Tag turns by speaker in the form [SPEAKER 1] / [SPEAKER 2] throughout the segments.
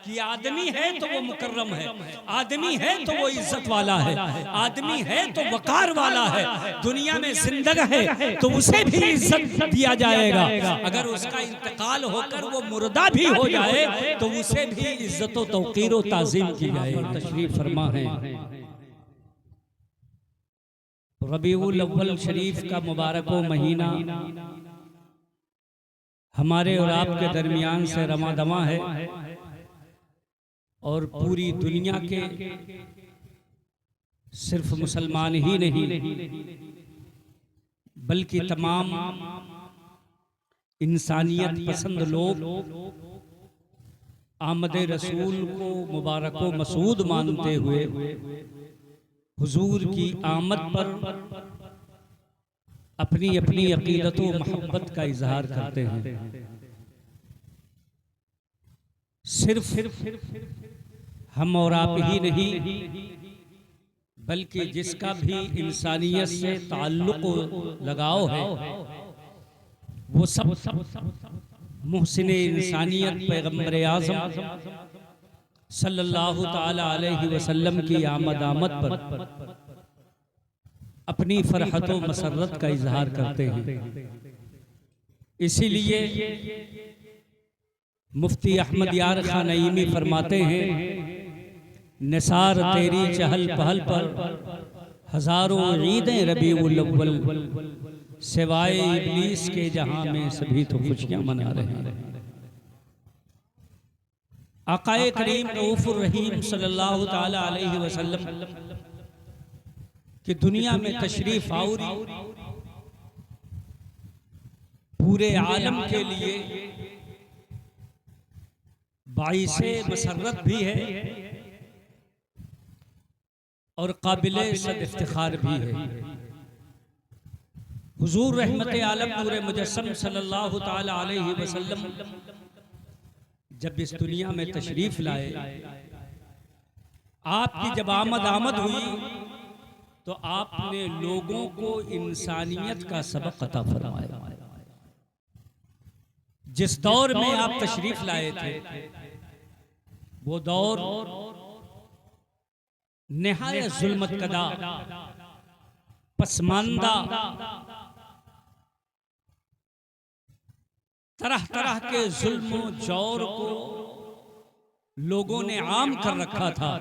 [SPEAKER 1] कि आदमी है तो वो मुकर्रम है, आदमी है तो वो इज्जत वाला है, आदमी है तो वकार वाला है, दुनिया में जिंदगा है तो उसे भी इज्जत दिया जाएगा। अगर उसका इंतकाल होकर वो मुर्दा भी हो जाए तो उसे भी इज्जत व तौकीर व ताज़ीम की जाएगी। तशरीफ फरमा है रबीउल अव्वल शरीफ का मुबारक महीना हमारे और आपके दरमियान से रमा दमा है और पूरी दुनिया के सिर्फ मुसलमान ही नहीं बल्कि तमाम इंसानियत पसंद लोग आमद रसूल को मुबारक व मसूद मानते हुए हुजूर की आमद पर अपनी अपनी अकीदत व मोहब्बत का इजहार करते हैं। सिर्फ हम और आप ही नहीं बल्कि जिसका भी इंसानियत से ताल्लुक लगाव है वो सब मुहसिने इंसानियत पैगम्बर आज़म सल्लल्लाहु ताला अलैहि वसल्लम की आमद पर अपनी फरहत व मसरत का इजहार करते हैं। इसीलिए मुफ्ती अहमद यार खान नईमी फरमाते हैं, निसार तेरी चहल पहल पर हजारों ईदें रबीउल अव्वल, सिवाय इब्लीस के जहां में सभी तो खुशियां मना रहे हैं। आकाए करीम रऊफुर रहीम सल्लल्लाहु ताला अलैहि वसल्लम कि दुनिया में तशरीफ आउरी पूरे आलम के लिए बाइसे मसरत भी है और काबिले सद इफ्तिखार भी है। हुजूर रहमत आलम नूर मुजस्सम सल्लल्लाहु ताला अलैहि वसल्लम जब इस दुनिया में तशरीफ लाए, आपकी जब आमद हुई तो आपने लोगों को इंसानियत का सबक अता फरमाया। जिस दौर में आप तशरीफ लाए थे वो दौर निहायत जुल्मत कदा, पसमानदा, तरह तरह के जुल्म जौर को लोगों ने आम कर रखा था।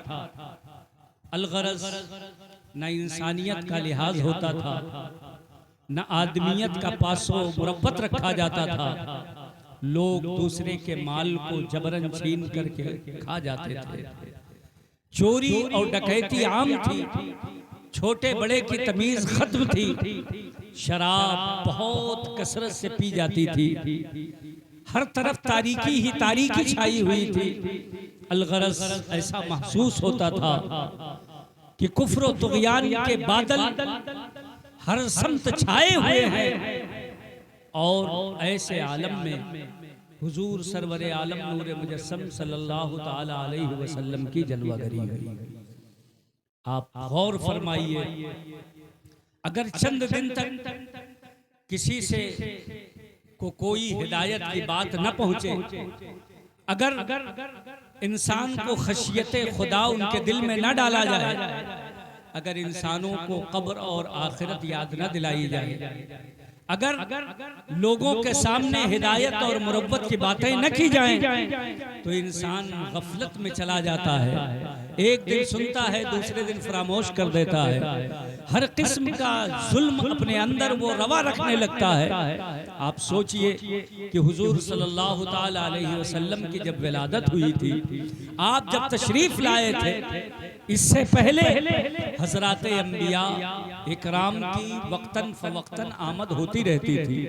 [SPEAKER 1] अलगरज न इंसानियत का लिहाज होता था, न आदमियत का पासो मुरब्बत रखा जाता था। लोग दूसरे के माल को जबरन छीन करके खा जाते थे। चोरी और डकैती आम थी, छोटे बड़े की तमीज खत्म थी। शराब बहुत कसरत से पी जाती थी, हर तरफ तारीकी ही तारीकी छाई हुई थी। अलगरज ऐसा महसूस होता था कि कुफ्र व तुग़यान के बादल हर समत छाए हुए हैं और ऐसे आलम में हुजूर सरवर आलम नूर मुजस्सम सल्लल्लाहु ताला अलैहि वसल्लम की जलवागरी हुई। आप गौर फरमाइए, अगर चंद दिन तक किसी से को कोई हिदायत की बात न पहुंचे, अगर इंसान को खशियते खुदा उनके दिल में न डाला जाए, अगर इंसानों को कब्र और आखिरत याद न दिलाई जाए, अगर लोगों के सामने हिदायत और मुरब्बत की बातें न की जाएं, तो इंसान गफलत में चला जाता है। एक दिन सुनता है, दूसरे दिन फरामोश कर देता है। हर किस्म का जुल्म अपने अंदर वो रवा रखने लगता है। आप सोचिए कि हुजूर सल्लल्लाहु ताला अलैहि वसल्लम की जब विलादत हुई थी, आप जब तशरीफ लाए थे, इससे पहले हजरात अंबिया इकराम की वक्तन फवक्तन आमद होती रहती थी,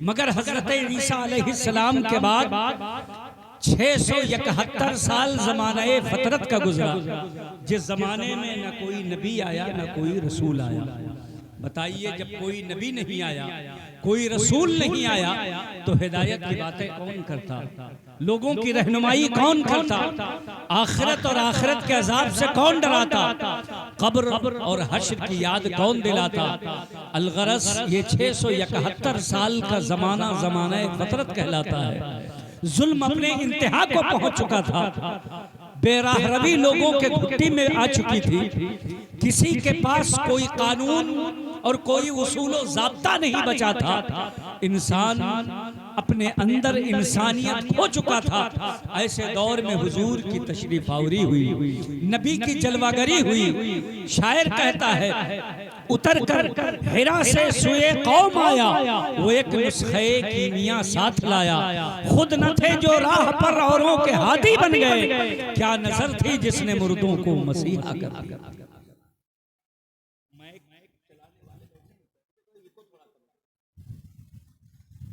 [SPEAKER 1] मगर हजरत ईसा अलैहिस्सलाम के बाद 671 साल ज़माने फतरत का गुजरा, जिस जमाने में न कोई नबी आया न कोई रसूल आया। बताइए, जब कोई नबी नहीं आया, कोई रसूल नहीं आया, तो हिदायत की बातें कौन करता, लोगों की रहनुमाई कौन करता, आखिरत और आखिरत के अजाब से कौन डराता, कब्र और हश्र की याद कौन दिलाता। अलगरस ये 671 साल का जमाना ज़माना फतरत कहलाता है। जुल्म अपने इंतहा को पहुंच चुका था, बेराहरवी लोगों के घुट्टी में आ चुकी थी, किसी के पास कोई कानून और कोई उसूल व ज़ाब्ता नहीं बचा था, इंसान अपने अंदर इंसानियत खो चुका था। ऐसे दौर में हुजूर की तशरीफ आवरी हुई, नबी की जलवागरी हुई। शायर कहता है, उतर कर हिरा से सुए कौम आया, वो एक नुस्खे कीमिया साथ लाया। खुद न थे जो राह पर औरों के हादी बन गए, क्या नजर थी जिसने मुर्दों को मसीहा कर दिया।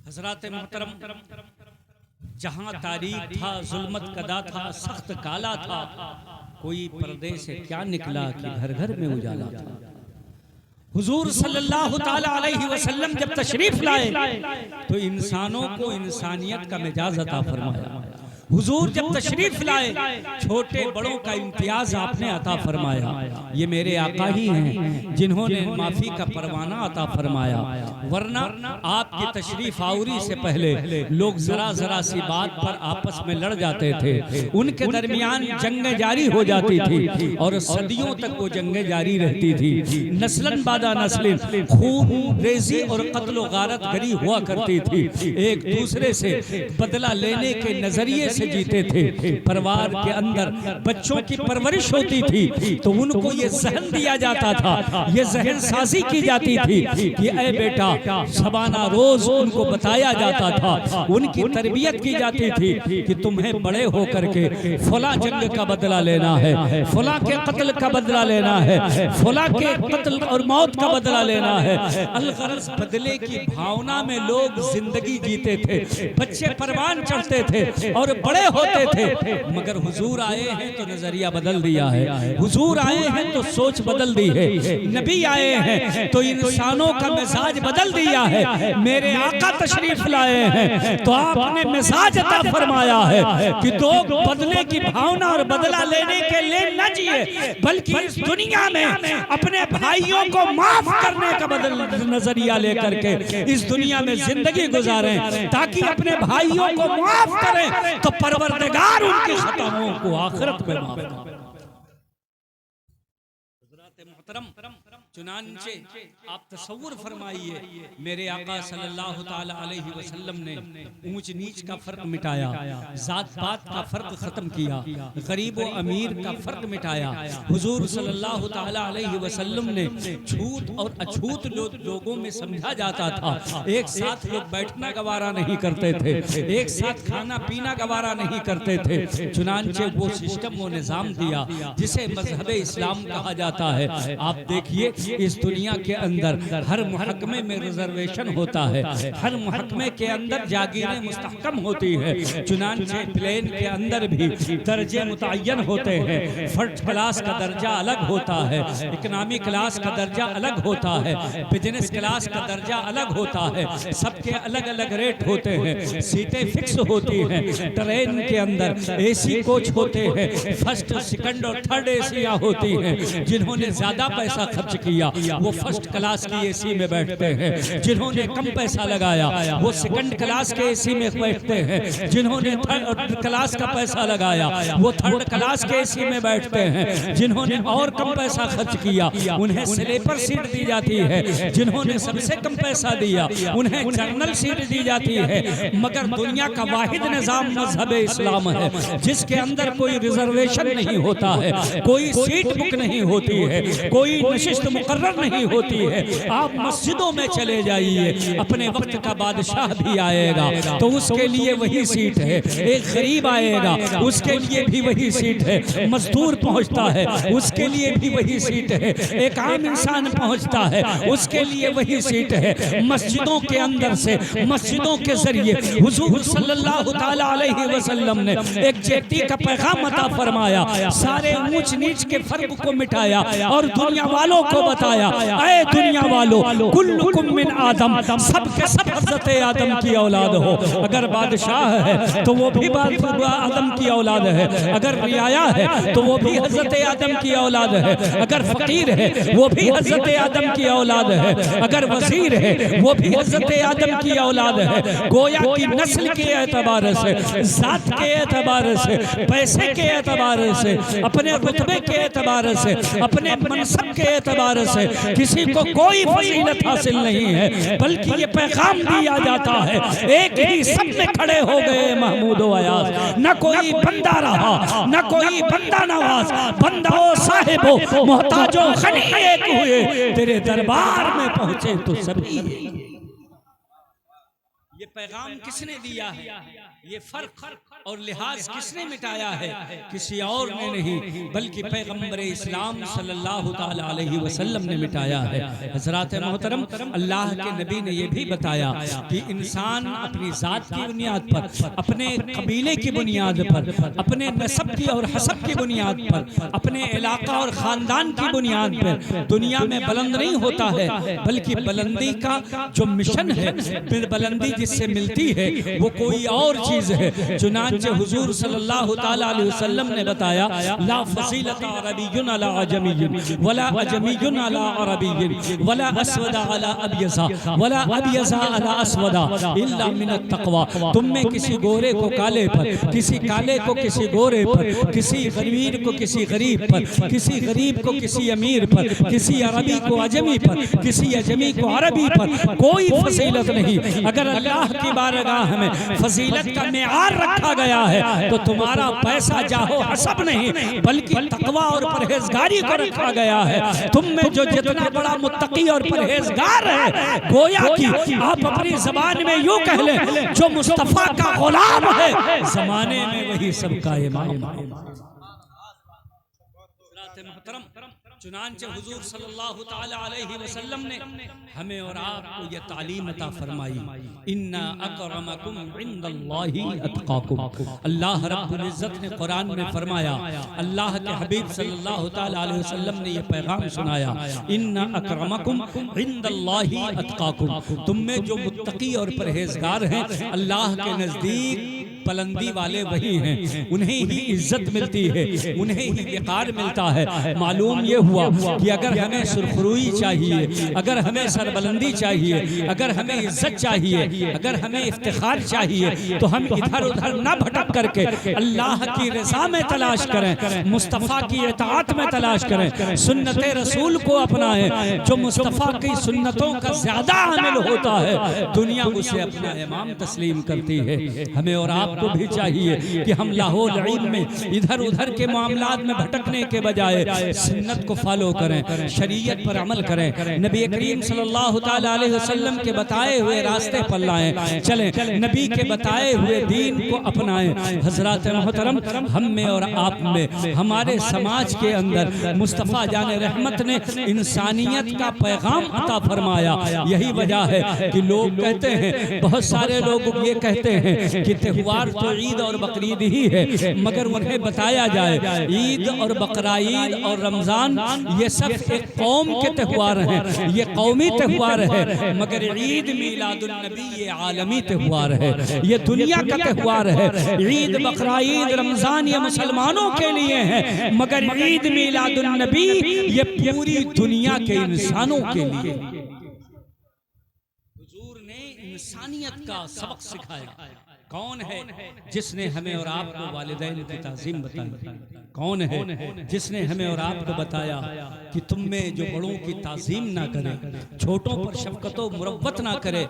[SPEAKER 1] हज़रात मोहतरम, जहां तारीख था, जुल्मत कदा था, सख्त काला था, कोई पर्दे से क्या निकला कि घर घर में उजाला था। हुजूर सल्लल्लाहु ताला अलैहि वसल्लम जब तशरीफ लाए तो इंसानों को इंसानियत का मिजाज अता फरमाया। हुजूर जब तशरीफ लाए छोटे बड़ों का इम्तियाज आपने अता फरमाया। ये मेरे आका ही हैं जिन्होंने माफी का परवाना अता फरमाया, वरना आपकी तशरीफ आवरी से पहले लोग जरा जरा सी बात पर आपस में लड़ जाते थे, उनके दरमियान जंगें जारी हो जाती थी और सदियों तक वो जंगें जारी रहती थी। नस्लन बादा नस्लिन खून रेजी और कत्ल गारत गरी हुआ करती थी, एक दूसरे से बदला लेने के नजरिए से जीते थे। परिवार के अंदर बच्चों की परवरिश होती थी तो उनको ये जहन दिया जाता था, ये जहन साजी की जाती थी कि ऐ बेटा, शबाना रोज उनको बताया जाता था, उनकी तरबियत की जाती थी कि तुम्हें बड़े होकर के फला जंग का बदला लेना है, फला के कत्ल का बदला लेना है, फला के कत्ल और मौत का बदला लेना है। अलगरज बदले की भावना में लोग जिंदगी जीते थे, बच्चे परवान चढ़ते थे और बड़े होते थे। मगर हुजूर आए हैं तो नजरिया बदल दिया है, हुजूर आए हैं तो सोच बदल दी है, नबी आए हैं तो इंसानों का मिजाज बदल दिया है। मेरे आका तशरीफ लाए हैं तो आपने मिजाज अता फरमाया है कि तो बदले की भावना और बदला लेने के लिए न जिए, बल्कि इस दुनिया में अपने भाइयों को माफ करने का बदल नजरिया लेकर के इस दुनिया में जिंदगी गुजारें, ताकि अपने भाइयों को माफ करें तो परवरदिगार उनके खताओं को आखिरत में माफ करे। चुनांचे आप तसव्वुर फरमाइए, मेरे आका सल्लल्लाहु ताला अलैहि वसल्लम ने ऊंच नीच का फर्क मिटाया, जात पात का फर्क खत्म किया, गरीब व अमीर का फर्क मिटाया। हुजूर सल्लल्लाहु ताला अलैहि वसल्लम ने छूत और अछूत लोगों में समझा जाता था। एक साथ लोग बैठना गवारा नहीं करते थे, एक साथ खाना पीना गवारा नहीं करते थे। चुनांचे वो सिस्टम, वो निजाम दिया जिसे मजहब इस्लाम कहा जाता है। आप देखिए, इस दुनिया के अंदर हर महकमे में रिजर्वेशन होता है, हर महकमे के अंदर जागीरें मुस्तहकम होती है। चुनांचे प्लेन के अंदर भी दर्जे मुतय्यन होते हैं। फर्स्ट क्लास का दर्जा अलग होता है, इकोनॉमी क्लास का दर्जा अलग होता है, बिजनेस क्लास का दर्जा अलग होता है, सबके अलग अलग रेट होते हैं, सीटें फिक्स होती हैं। ट्रेन के अंदर एसी कोच होते हैं, फर्स्ट सेकंड और थर्ड एसियां होती हैं। जिन्होंने ज्यादा पैसा खर्च किया वो फर्स्ट क्लास की एसी में बैठते हैं, जिन्होंने कम पैसा लगाया वो सेकंड क्लास के एसी में बैठते हैं, जिन्होंने थर्ड क्लास का पैसा लगाया वो थर्ड क्लास के एसी में बैठते हैं, जिन्होंने और कम पैसा खर्च किया उन्हें स्लीपर सीट दी जाती है, जिन्होंने सबसे कम पैसा दिया उन्हें जनरल सीट दी जाती है। मगर दुनिया का वाहिद निजाम मजहब इस्लाम है जिसके अंदर कोई रिजर्वेशन नहीं होता है, कोई सीट बुक नहीं होती है, कोई नशिस्त मुकर्रर नहीं होती है। आप मस्जिदों में चले जाइए, अपने वक्त का बादशाह भी आएगा तो उसके लिए वही सीट है, एक गरीब आएगा उसके लिए भी वही सीट है, मजदूर पहुंचता है उसके लिए भी वही सीट है, एक आम इंसान पहुंचता है उसके लिए वही सीट है। मस्जिदों के अंदर से, मस्जिदों के जरिए हुजूर सल्लल्लाहु ताला अलैहि वसल्लम ने एक जेती का पैगाम अता फरमाया, सारे ऊंच नीच के फर्क को मिटाया और दुनिया वालों को बताया, ऐ दुनिया वालों, कुल्लुकुम मिन आदम, सब के सब हज़रत आदम की औलाद हो। अगर बादशाह है तो वो भी आदम की औलाद है, अगर रियाया है तो वो भी हज़रत आदम की औलाद है, अगर फकीर है वो भी हज़रत आदम की औलाद है, अगर वजीर है वो भी हज़रत आदम की औलाद है। गोया की नस्ल के एतबार से, जात के एतबार से, पैसे के एतबार से, अपने रुतबे के एतबार से, अपने मनसब के एतबार से किसी को कोई फजीलत हासिल नहीं है, बल्कि ये पैगाम दिया जाता है एक ही सब में खड़े हो गए महमूद व अयाज। न कोई बंदा रहा, न कोई बंदा नवाज, बंदा ओ साहिबो मोहताजो गनी एक हुए, तेरे दरबार में पहुंचे तो सभी। ये पैगाम किसने दिया है, ये फर्क और लिहाज किसने मिटाया है? किसी और ने नहीं, बल्कि पैगंबर इस्लाम सल्लल्लाहु ताला अलैहि वसल्लम ने मिटाया है। हज़रात मोहतरम, अल्लाह के नबी ने यह भी बताया कि इंसान अपनी ज़ात की बुनियाद पर, अपने कबीले की बुनियाद पर, अपने नसब की और हसब की बुनियाद पर, अपने इलाका और ख़ानदान की बुनियाद पर दुनिया में बुलंद नहीं होता है, बल्कि बुलंदी का जो मिशन है, बुलंदी जिससे मिलती है वो कोई और चीज़ है। चुनांचे हुजूर सल्लल्लाहु ताला अलैहि वसल्लम ने बताया, ला फज़ीलत अरबियुन अला अजमियुन वला अजमियुन अला अरबियुन वला अस्वदा अला अबयज़ा वला अबयज़ा अला अस्वदा इल्ला मिनत तक़वा। तुम में किसी गोरे को काले पर, किसी काले को किसी गोरे पर, किसी अमीर को किसी गरीब पर, किसी गरीब को किसी अमीर पर, किसी अरबी को अजमी पर, किसी अजमी को अरबी पर कोई फजीलत नहीं। अगर अल्लाह की बारगाह में फजीलत का मेआर रखा गया है तो तुम्हारा पैसा जाहो हसब नहीं, बल्कि तकवा और परहेजगारी को रखा गया है। तुम में जो जितना बड़ा मुत्तकी और परहेजगार है, गोया की आप अपनी जबान में यूं कह लें, जो मुस्तफा का गुलाम है जमाने में वही सबका इमाम है। चुनांचे हुजूर सल्लल्लाहु ताला अलैहि वसल्लम ने हमें और आपको यह तालीम अता फरमाई, इन्ना अकरमकुम इंदल्लाहि अतकाकुम। अल्लाह रब्बुल इज्जत ने कुरान में फरमाया, अल्लाह के हबीब सल्लल्लाहु ताला अलैहि वसल्लम ने यह पैगाम सुनाया, इन्ना अकरमकुम इंदल्लाहि अतकाकुम। तुम में जो मुत्तकी और परहेजगार हैं, अल्लाह के नजदीक बुलंदी वाले वही हैं, उन्हें ही इज्जत मिलती है, उन्हें ही वक़ार मिलता है। मालूम ये हुआ कि अगर हमें सुरखरुई चाहिए, अगर हमें सरबुलंदी चाहिए, अगर हमें इज्जत चाहिए, अगर हमें इफ्तिखार चाहिए, तो हम इधर उधर न भटक करके अल्लाह की रज़ा में तलाश करें, मुस्तफ़ा की इताअत में तलाश करें, सुन्नत रसूल को अपनाएं। जो मुस्तफ़ा की सुन्नतों का ज्यादा अमल होता है, दुनिया उसे अपना इमाम तस्लीम करती है। हमें और आपको भी चाहिए कि हम लाहौल इल्म में इधर उधर के मामलात में भटकने के बजाय सुन्नत को फॉलो करें, शरीयत पर अमल करें, नबी करीम सल्लल्लाहु ताला अलैहि वसल्लम के बताए हुए रास्ते पर लाएं, चलें, नबी के बताए हुए दीन को अपनाएं। हज़रात मोहतरम, हम में और आप में, हमारे समाज के अंदर मुस्तफ़ा जाने रहमत ने इंसानियत का पैगाम अता फरमाया। यही वजह है कि लोग कहते हैं, बहुत सारे लोग ये कहते हैं कि त्योहार तो ईद और बकरीद ही है, मगर उन्हें बताया जाए ईद और बकराईद और रमजान ये सब एक कौम के त्योहार हैं, ये कौमी त्योहार है, मगर ईद मीलादुन नबी ये आलमी त्योहार है, ये दुनिया का त्योहार है। ईद बकराईद रमजान ये मुसलमानों के लिए है, मगर ईद मीलादुन नबी ये पूरी दुनिया के इंसानों के लिए। हुजूर ने इंसानियत का सबक सिखाया। कौन है जिसने हमें और आपको वालिदैन की ताज़ीम बताई? कौन है जिसने हमें और आपको बताया कि तुम में जो बड़ों की ताज़ीम ना करे, छोटों पर शफ़क़त व मुरव्वत ना करे,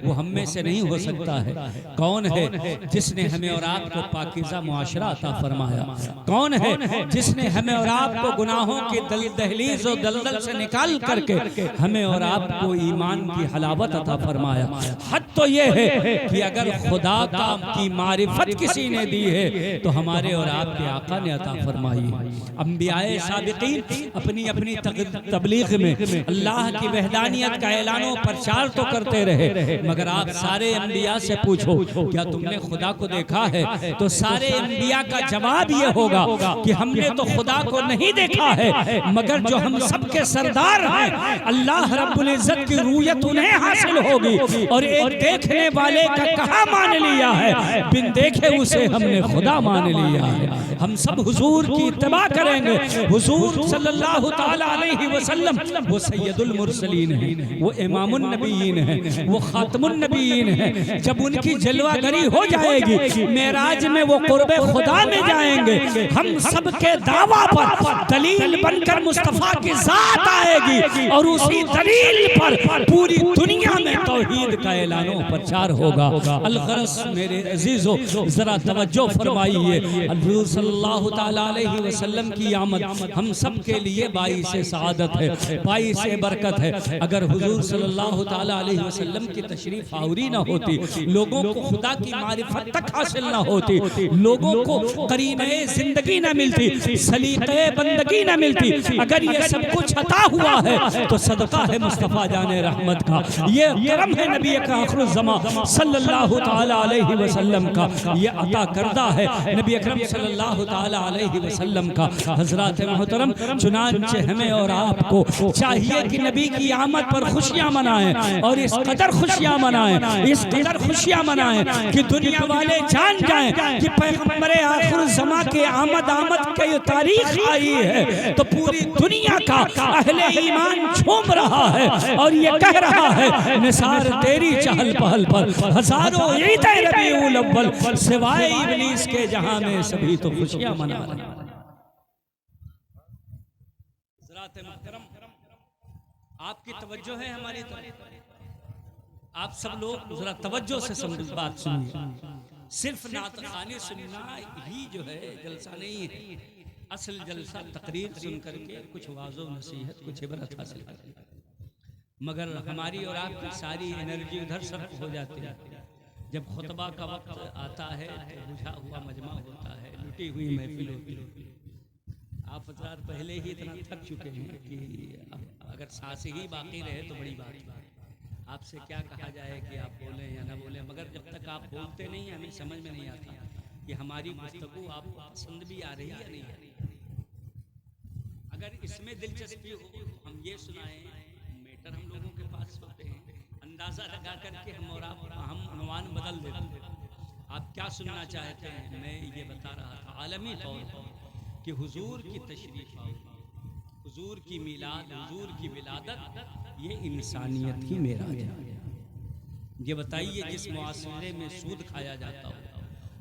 [SPEAKER 1] वो हम में से नहीं हो सकता है? कौन है जिसने हमें और आपको पाकीज़ा मुआशरा अता फरमाया? कौन है जिसने हमें और आपको गुनाहों के दहलीज़ और दलदल से निकाल करके हमें और आपको ईमान की हलावत अता फरमाया? हद तो ये है कि अगर खुदा की मारिफत किसी ने दी है तो हमारे और आपके आका ने अता फरमाई है। अंबियाए साबिकीन अपनी अपनी तबलीग में अल्लाह की वहदानियत का ऐलान और प्रचार तो करते रहे, मगर आप सारे अंबिया से पूछो क्या तुमने खुदा को देखा है, तो सारे अंबिया का जवाब ये होगा कि हमने तो खुदा को नहीं देखा है, मगर जो हम सबके सरदार हैं अल्लाह रब्बुल इज्जत की रूयत उन्हें हासिल होगी। और एक देखने वाले का कहा मान लिया है, बिन देखे उसे हमने खुदा मान लिया है। हम सब हुजूर की इत्तबा करेंगे। हुजूर सल्लल्लाहु ताला अलैहि वसल्लम वो सैयदुल मुरसलीन हैं, वो इमामुन नबीयीन हैं, वो खातमुन नबीयीन हैं। जब उनकी जलवागरी हो जाएगी मेराज में वो कुर्बे खुदा में जाएंगे, हम सब के दावा पर दलील बनकर मुस्तफा की जात आएगी और उसी दलील पर पूरी दुनिया में तौहीद का ऐलान और प्रचार होगा। अलगरस मेरे अजीजों जरा तवज्जो फरमाइए, हुजूर सल्लल्लाहु ताला अलैहि वसल्लम की आमद हम सब के लिए बाइस सआदत है, बाइस बरकत है। अगर हुजूर सल्लल्लाहु ताला अलैहि वसल्लम की तशरीफ आवरी न होती, लोगों को खुदा की मारिफत तक हासिल न होती, लोगों को करीने जिंदगी न मिलती, सलीक़े बंदगी न मिलती, अगर ये सब कुछ अता हुआ है तो सदका है मुस्तफ़ा जाने रहमत का, ये करम है नबी का आखिरुज़्ज़मा सल्लल्लाहु ताला अलैहि वसल्लम का, ये अता करदा है नबी अकरम सल्लल्लाहु ताला अलैहि वसल्लम का। हज़रात मोहतरम, चुनांचे हमें और आपको चाहिए कि नबी की आमद पर खुशियां मनाएं और इस कदर खुशियां मनाएं, इस कदर खुशियां मनाएं कि दुनिया वाले जान जाएं कि पैगंबर आखिरुज़्ज़मा के आमद की तारीख आई है तो पूरी दुनिया का अहले ईमान झूम रहा है और ये कह रहा है निसार तेरी चहल पहल पर हजारों ईद रबीउल अव्वल सिवाय इब्लीस के जहां में सभी तो खुशियां मना रहे हैं। आपकी तवज्जो है हमारी तरफ, आप सब लोग जरा तवज्जो से बात सुनिए। सिर्फ नात खाने सुनना ही जो है जलसा नहीं है, असल जलसा तकरीर सुन करके कुछ वाज़ो नसीहत कुछ इबरत हासिल करके, मगर हमारी और आपकी सारी एनर्जी उधर सर्फ हो जाती है। जब खुतबा का वक्त आता है तो बुझा हुआ मजमा होता है, लुटी हुई महफिल होती है। आप हज़रात पहले ही इतना थक चुके हैं कि अगर सांस ही बाकी रहे तो बड़ी बात है। आपसे क्या कहा जाए कि आप बोलें या ना बोलें, मगर जब तक आप बोलते नहीं हमें समझ में नहीं आता कि हमारी गुफ्तगू आपको पसंद भी आ रही है या नहीं आ रही। अगर इसमें दिलचस्पी हो हम ये सुनाएं, मैटर हम लोगों के पास होते हैं, अंदाज़ा लगा करके हम और हम अनुमान बदल देते हैं। आप क्या सुनना चाहते हैं? मैं ये बता रहा था आलमी तौर पर कि हुजूर की तशरीफ आई, हुजूर की मिलाद, हुजूर की विलादत, ये इंसानियत की मेराज है। ये बताइए जिस मुआशरे में सूद खाया जाता हो,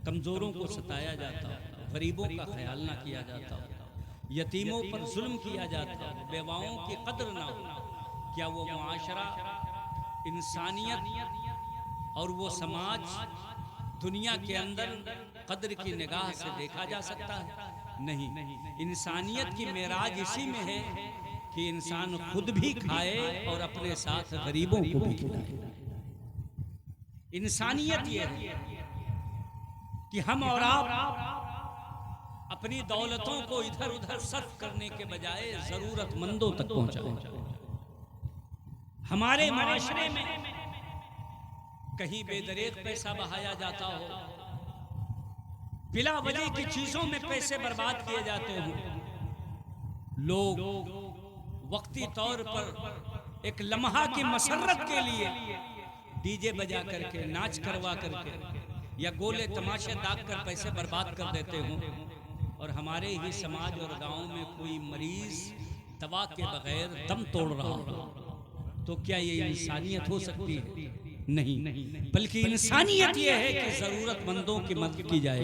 [SPEAKER 1] कमज़ोरों को सताया जाता हो, गरीबों का ख्याल ना किया जाता हो, यतीमों पर जुल्म किया जाता हो, बेवाओं की कदर ना हो, क्या वो मुआशरा, इंसानियत और वो समाज दुनिया के अंदर कदर की निगाह से देखा जा सकता है? नहीं। इंसानियत की मेराज इसी में है कि इंसान खुद भी खाए और अपने साथ गरीबों को भी खिलाए। इंसानियत ये है कि हम और आप अपनी दौलतों को इधर उधर सर्फ करने के बजाय जरूरतमंदों तक पहुंचाएं। हमारे माशरे में कहीं बेदरेक पैसा बहाया जाता हो, बिला वजह की चीजों में पैसे बर्बाद किए जाते हैं, लोग वक्ती तौर पर एक लम्हा की मसरत के लिए डीजे बजा करके, नाच करवा करके या गोले तमाशे दाग कर पैसे बर्बाद कर देते हों, और हमारे ही समाज और गांव में कोई मरीज दवा के बगैर दम तोड़ रहा हो, तो क्या ये इंसानियत हो सकती है? नहीं, बल्कि इंसानियत ये है कि जरूरतमंदों की मदद की जाए।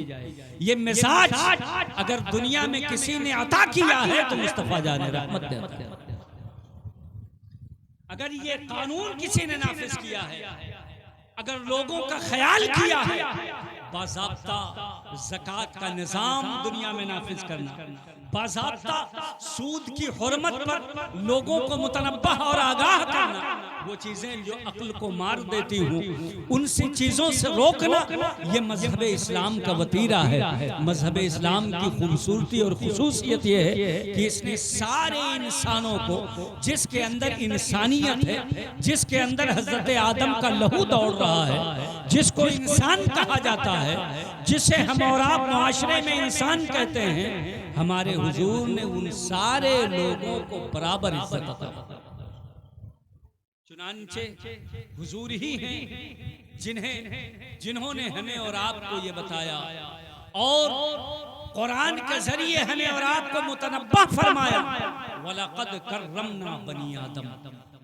[SPEAKER 1] ये मिजाज अगर दुनिया में किसी ने अता किया है तो मुस्तफा जाने रहमत देता है। अगर ये कानून किसी ने नाफिज किया है, अगर लोगों का ख्याल किया है बाज़ाब्ता ज़कात का निज़ाम दुनिया में नाफिज करना, बाज़ाब्ता सूद की हुर्मत पर लोगों को मुतनब्बह और आगाह करना, वो चीज़ें जो अक्ल को मार देती हूँ उनसे चीज़ों से रोकना, ये मजहब इस्लाम का वतीरा है। मजहब इस्लाम की खूबसूरती और खुसूसियत ये है कि इसने सारे इंसानों को, जिसके अंदर इंसानियत है, जिसके अंदर हजरत आदम का लहू दौड़ रहा है, जिसको इंसान कहा जाता है, जिसे हम और आप मुआशरे में इंसान कहते हैं, हमारे हुजूर ने उन सारे लोगों को बराबर इज्जत अता की। चुनांचे हुजूर ही हैं जिन्होंने हमें और आपको ये बताया और कुरान के जरिए हमें और आपको मुतनब्बह फरमाया, वलक़द कर्रमना बनी आदम।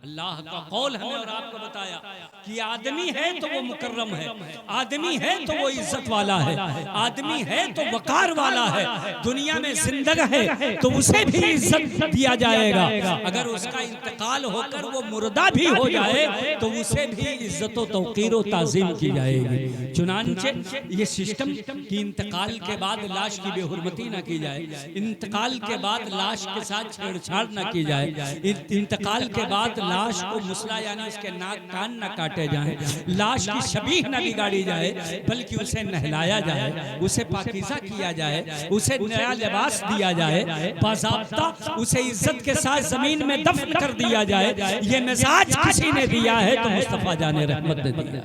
[SPEAKER 1] अल्लाह का कौल हमें और आपको बताया कि आदमी है तो वो मुकर्रम है, आदमी है तो वो इज्जत वाला है, आदमी है तो वकार वाला है, दुनिया में जिंदगा है तो उसे भी इज्जत दिया जाएगा। अगर उसका इंतकाल होकर वो मुर्दा भी हो जाए तो उसे भी इज्जत व तौक़ीर व ताज़ीम की जाएगी। चुनांचे ये सिस्टम कि इंतकाल के बाद लाश की बेहुरमती ना की जाए, इंतकाल के बाद लाश के साथ छेड़छाड़ ना की जाए, इंतकाल के बाद लाश को मुसला यानी उसके नाक कान न काटे जाएं, लाश की शबीह न बिगाड़ी जाए, बल्कि उसे नहलाया जाए, उसे पाकीज़ा किया जाए, उसे नया लिबास दिया जाए, बाज़ाब्ता उसे इज्जत के साथ जमीन में दफन कर दिया जाए। ये मिजाज किसी ने दिया है तो मुस्तफा जाने रहमत ने दिया।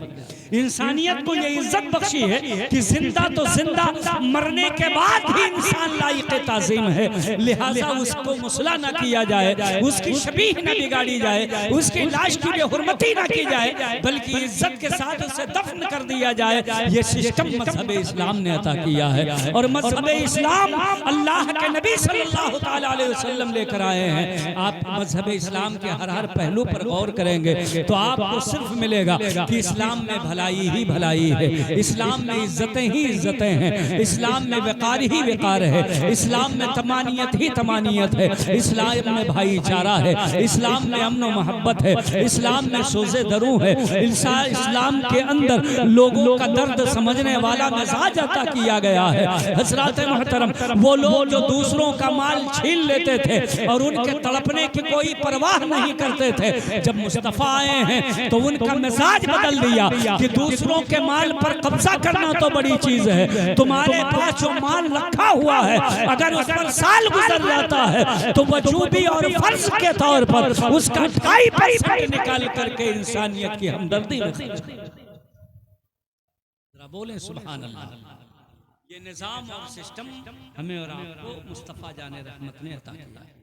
[SPEAKER 1] इंसानियत को ये इज्जत बख्शी है कि जिंदा तो जिंदा, मरने के बाद ही इंसान लायक ताज़ीम है, लिहाजा उसको मुसला न किया जाए, उसकी शबीह न बिगाड़ी जाए, उसकी लाश की बेहुरमती ना की जाए, बल्कि इज्जत के साथ उसे दफन कर दिया जाए। ये सिस्टम मजहब इस्लाम ने अता किया है और मजहब इस्लाम अल्लाह के नबी सल्लल्लाहु ताला अलैहि वसल्लम लेकर आए हैं। आप मजहब इस्लाम के हर पहलू पर गौर करेंगे तो आपको सिर्फ मिलेगा कि इस्लाम में भलाई ही भलाई है, इस्लाम में इज्जतें ही इज्जतें हैं, इस्लाम में वकार ही वकार है, इस्लाम में तमानियत ही तमानियत है, इस्लाम में भाईचारा है, इस्लाम में अमन व मोहब्बत है, इस्लाम में सोज़े दरू है, इस्लाम के अंदर लोगों का दर्द समझने वाला मिजाज अता किया गया है। हज़रात मोहतरम, वो लोग जो दूसरों का माल छीन लेते थे और उनके तड़पने की कोई परवाह नहीं करते थे, जब मुस्तफ़ा आए हैं तो उनका मिजाज बदल दिया कि दूसरों के माल पर कब्जा करना तो बड़ी चीज है, तुम्हारे पास जो माल रखा हुआ है अगर उस पर साल गुजर जाता है तो वजूबी और फर्ज के तौर पर उसका 2.5% निकाल करके इंसानियत की हमदर्दी में बोले सुभान अल्लाह। ये निज़ाम और सिस्टम हमें और आपको मुस्तफ़ा जाने रहमत ने अता किया है।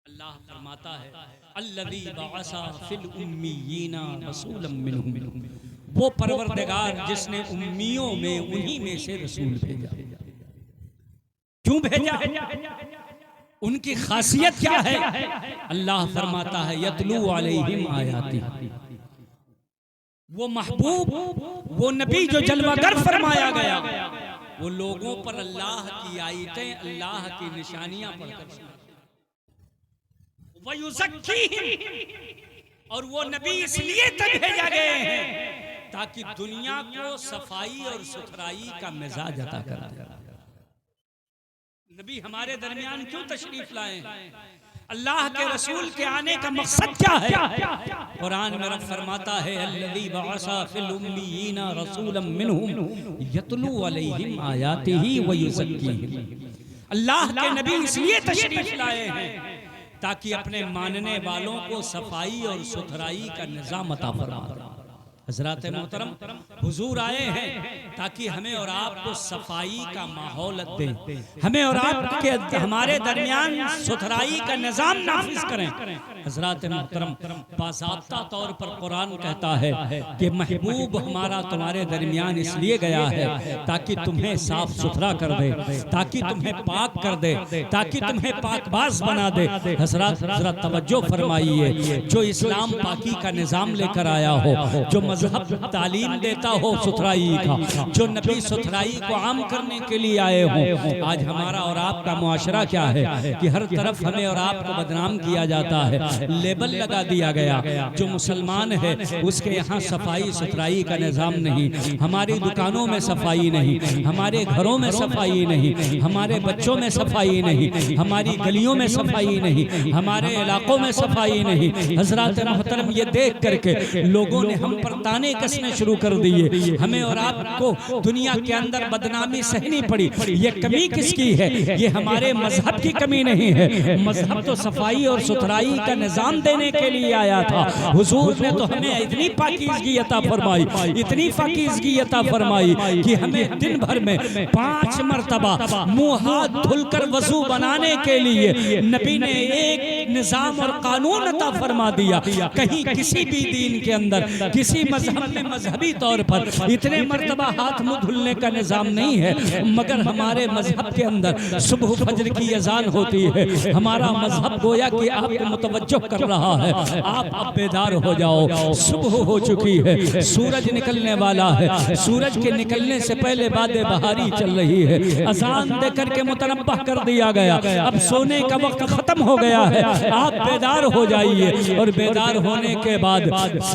[SPEAKER 1] अल्लाह फरमाता है अल्लज़ी बअसा फिल उम्मीयीना रसूलन मिनहुम, वो परवरदिगार जिसने उम्मियों में उन्हीं में से रसूल भेजा। क्यों भेजा? उनकी खासियत क्या है? अल्लाह फरमाता है यतलू अलैहिम आयाती, वो महबूब, वो नबी जो जलवागर फरमाया गया, वो लोगों पर अल्लाह की आयतें, अल्लाह की निशानियां पढ़कर, और वो नबी इसलिए तक भेजा गए हैं ताकि दुनिया को सफाई और सुथराई का मिजाज अता कर दे। नबी हमारे दरमियान क्यों तशरीफ लाए? अल्लाह के रसूल के आने का मकसद क्या है? कुरान में रब फरमाता है अल्लज़ी बअसा फिल उम्मीयीना रसूलन मिनहुम यतलू अलैहिम आयातिही व युज़क्कीहिम। अल्लाह के नबी इसलिए तशरीफ लाए हैं ताकि अपने मानने वालों को सफाई और सुथराई का निज़ाम अता फरमाए। हज़रात मोहतरम, हुजूर आए हैं ताकि हमें और आपको सफाई का माहौल दें, हमें और आपके हमारे दरमियान सुथराई का निज़ाम नाफिज करें। हज़रात मोहतरम, बाज़ाब्ता तौर पर कुरान कहता है कि महबूब हमारा तुम्हारे दरमियान इसलिए गया है ताकि तुम्हें साफ सुथरा कर दे, ताकि तुम्हें पाक कर दे, ताकि तुम्हें पाकबाज बना दे। हज़रात जरा तवज्जो फरमाइए, जो इस्लाम पाकी का निज़ाम लेकर आया हो, जो मजहब तालीम देता हो सुथराई का, जो नबी सुथराई को आम करने के लिए आए हो, आज हमारा और आपका मुआशरा क्या है कि हर तरफ हमें और आपको बदनाम किया जाता है, लेबल लगा दिया गया, जो मुसलमान है उसके यहाँ सफाई सुथराई का निज़ाम नहीं, हमारी दुकानों में सफाई नहीं, हमारे घरों में सफाई नहीं, हमारे बच्चों में सफाई नहीं, हमारी गलियों में सफाई नहीं, हमारे इलाकों में सफाई नहीं। हजरत मोहतरम ये देख करके लोगों ने हम पर ताने कसने शुरू कर दिए, हमें और आपको दुनिया के अंदर बदनामी सहनी पड़ी। ये कमी किसकी है? ये हमारे मजहब की कमी नहीं है। मजहब तो सफाई और सुथराई का निजाम देने के लिए आया था। हुजूर ने तो हमें इतनी पाकीज़गी अता फरमाई, इतनी पाकीज़गी अता फरमाई कि हमें दिन भर में 5 मरतबा मुंह हाथ धुलकर वजू बनाने के लिए नबी ने एक निजाम और कानून अता फरमा दिया। कहीं किसी भी दीन के अंदर किसी मजहब में मजहबी तौर पर इतने मरतबा हाथ मुंह धुलने का निजाम नहीं है, मगर हमारे मजहब के अंदर सुबह फजर की अजान होती है। हमारा मजहब गोया कि आपको मुतवज्जो कर रहा है, आप अब बेदार हो जाओ, सुबह हो चुकी है, सूरज निकलने वाला है, सूरज के निकलने से पहले बादे बहारी चल रही है, अजान देकर के मुतनब्बह कर दिया गया, अब सोने का वक्त खत्म हो गया है, आप बेदार हो जाइए। और बेदार होने के बाद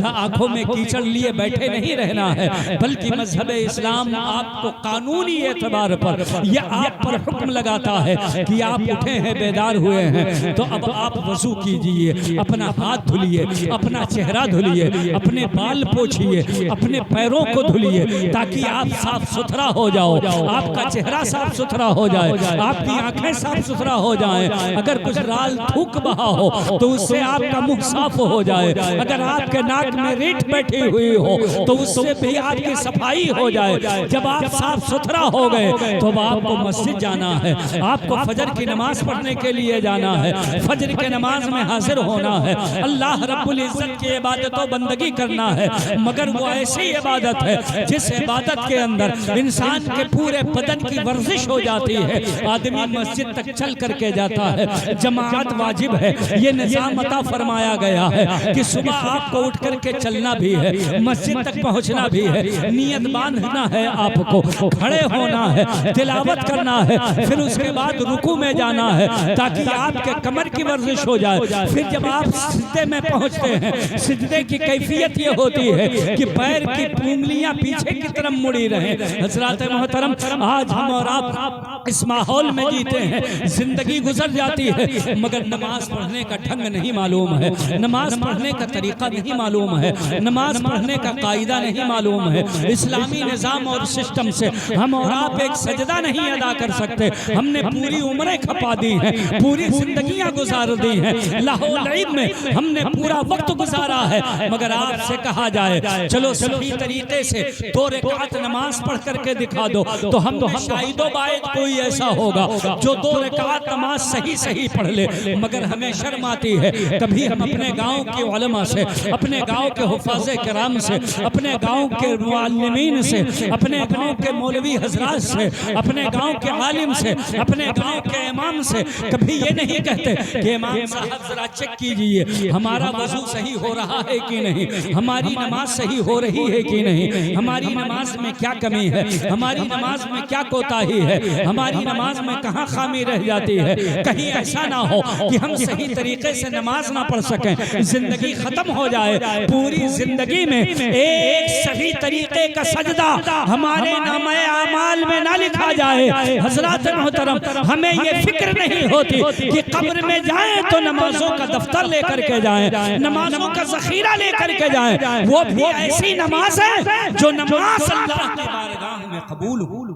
[SPEAKER 1] आंखों में कीचड़ लिए बैठे नहीं रहना है, बल्कि मजहब इस्लाम आपको कानूनी एतबार पर यह आप पर हुक्म लगाता है कि आप उठे हैं, बेदार हुए हैं, तो अब आप वजू कीजिए, अपना हाथ धुलिए, अपना चेहरा धुलिए, अपने बाल पोछिए, अपने पैरों को धुलिए, ताकि आप साफ सुथरा हो जाओ, आपका चेहरा साफ सुथरा हो जाए, आपकी आंखें साफ सुथरा हो जाएं। अगर कुछ लाल थूक बहा हो तो उससे आपका मुंह साफ हो जाए, अगर आपके नाक में रीठ बैठी हुई हो तो उससे भी आपकी सफाई हो जाए। जब आप साफ सुथरा हो गए तो आपको मस्जिद जाना है, आपको फजर की नमाज पढ़ने के लिए जाना है, फजर के नमाज में हाजिर होना है, अल्लाह रब्बुल इज्जत की इबादत और बंदगी करना है। मगर वो ऐसी इबादत है जिस इबादत के अंदर इंसान के पूरे बदन की वर्जिश हो जाती है, आदमी मस्जिद तक चल करके जाता है, जमाअत वाजिब है। ये निजाम अता फरमाया गया है कि सुबह आपको उठ करके चलना भी है, मस्जिद तक पहुंचना भी है, नियत बांधना है, आपको खड़े होना है, तिलावत करना है, फिर उसके बाद रुकू में जाना है ताकि आपके कमर की वर्जिश हो जाए। फिर जब आप सिजदे में पहुंचते हैं, सिजदे की कैफियत ये होती है कि पैर की उंगलियां पीछे की तरफ मुड़ी रहे। हजरत मोहतरम, आज हम और आप इस माहौल में जीते हैं, जिंदगी गुजर जाती है, मगर नमाज पढ़ने का ढंग नहीं मालूम है, नमाज पढ़ने का तरीका नहीं मालूम है, नमाज पढ़ने का कायदा नहीं मालूम है। इस्लामी निजाम और सिस्टम से हम और आप एक सजदा नहीं अदा कर सकते। हमने पूरी उम्रें खपा दी हैं, पूरी जिंदगियां गुजार दी हैं, लाहौल इल्म में हमने पूरा वक्त गुजारा है, मगर आपसे कहा जाए चलो सही तरीके से 2 रकात नमाज पढ़ करके दिखा दो, तो हम शायदो बायद कोई ऐसा होगा जो 2 रकात नमाज सही पढ़ ले। मगर हमें शर्म आती है, कभी हम अपने गांव के उलमा से, अपने गांव के हुफ़ाज़े किराम से, अपने गांव के मुअल्लिमीन से, अपने गांव के मौलवी हजरात से, अपने गांव के आलिम से, अपने गांव के इमाम से कभी ये नहीं कहते कि इमाम साहब जरा चेक कीजिए हमारा वजू सही हो रहा है कि नहीं, हमारी नमाज सही हो रही है कि नहीं, हमारी नमाज में क्या कमी है, हमारी नमाज में क्या कोताही है, हमारी नमाज में कहाँ खामी रह जाती है। कहीं ऐसा ना हो कि हम सही तरीके से नमाज ना पढ़ सकें, जिंदगी खत्म हो जाए, पूरी जिंदगी में एक सही तरीके का सजदा हमारे नामे आमाल में ना लिखा जाए। हजरत मोहतरम, हमें ये फिक्र नहीं होती कि कब्र में जाएं तो नमाजों का दफ्तर लेकर के जाएं, नमाजों का ज़ख़ीरा लेकर के जाएं। वो भी ऐसी नमाज है जो नमाज अल्लाह की बारगाह में कबूल हो।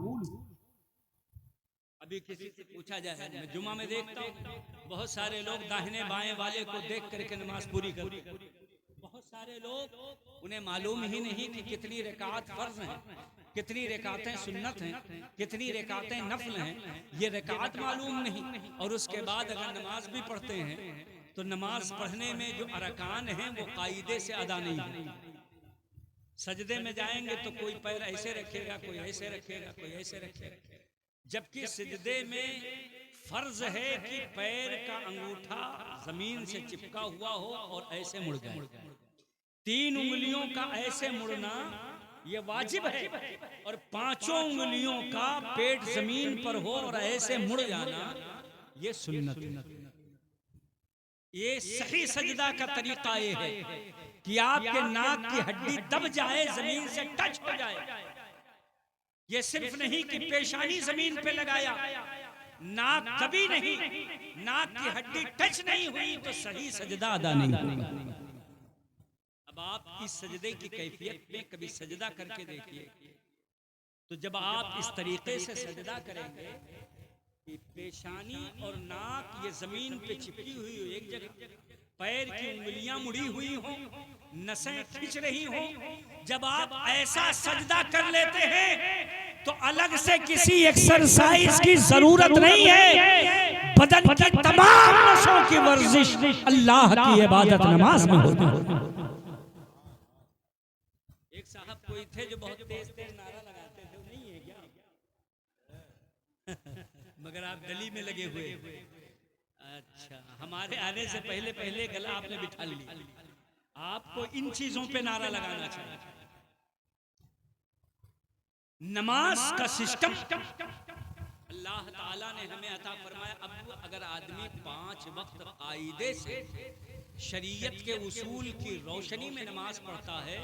[SPEAKER 1] अभी किसी से पूछा जाए, मैं जुमा में देखता हूँ बहुत सारे लोग दाहिने बाएं वाले को देख करके नमाज पूरी करते हैं। बहुत सारे लोग उन्हें मालूम ही नहीं कि कितनी रकात फर्ज हैं, कितनी रकातें सुन्नत हैं, कितनी रकातें नफल हैं, ये रकात मालूम नहीं। और उसके बाद अगर नमाज भी पढ़ते हैं तो नमाज पढ़ने में जो अरकान हैं वो कायदे से अदा नहीं है। सजदे में जाएंगे तो कोई पैर ऐसे रखेगा, कोई ऐसे रखेगा, कोई ऐसे रखेगा, जबकि सजदे में फर्ज है कि पैर का अंगूठा जमीन से चिपका हुआ हो और ऐसे मुड़ जाए। 3 उंगलियों का ऐसे मुड़ना ये वाजिब है, और 5 उंगलियों का पेट जमीन पर हो और ऐसे मुड़ जाना ये सुन्नत है। ये सही सजदा का तरीका ये है कि आपके नाक की हड्डी दब जाए, जमीन से टच हो जाए। ये सिर्फ नहीं कि पेशानी जमीन पे लगाया, नाक कभी नहीं, नाक की हड्डी टच नहीं हुई तो सही सजदा अदा नहीं होगा। अब आप इस सजदे की कैफियत में कभी सजदा करके देखिए, तो जब आप इस तरीके से सजदा करेंगे कि पेशानी और नाक ये जमीन पे चिपकी हुई हो एक जगह, पैर की उंगलियां मुड़ी हुई हो, नसें खिंच रही हो, जब आप ऐसा सजदा कर लेते हैं तो अलग से किसी एक्सरसाइज की जरूरत नहीं है। बदन की तमाम नसों की वर्जिश अल्लाह की इबादत नमाज में होती है। एक साहब कोई थे जो बहुत तेज तेज नारा लगाते थे, नहीं है क्या? मगर आप गली में लगे हुए। अच्छा, हमारे आने से पहले पहले गला आपने बिठा लिया। आपको इन चीजों पे नारा लगाना चाहिए। नमाज का सिस्टम अल्लाह ताला ने हमें अता फरमाया। अब अगर आदमी 5 वक्त कायदे से शरीयत के उसूल की रोशनी में नमाज पढ़ता है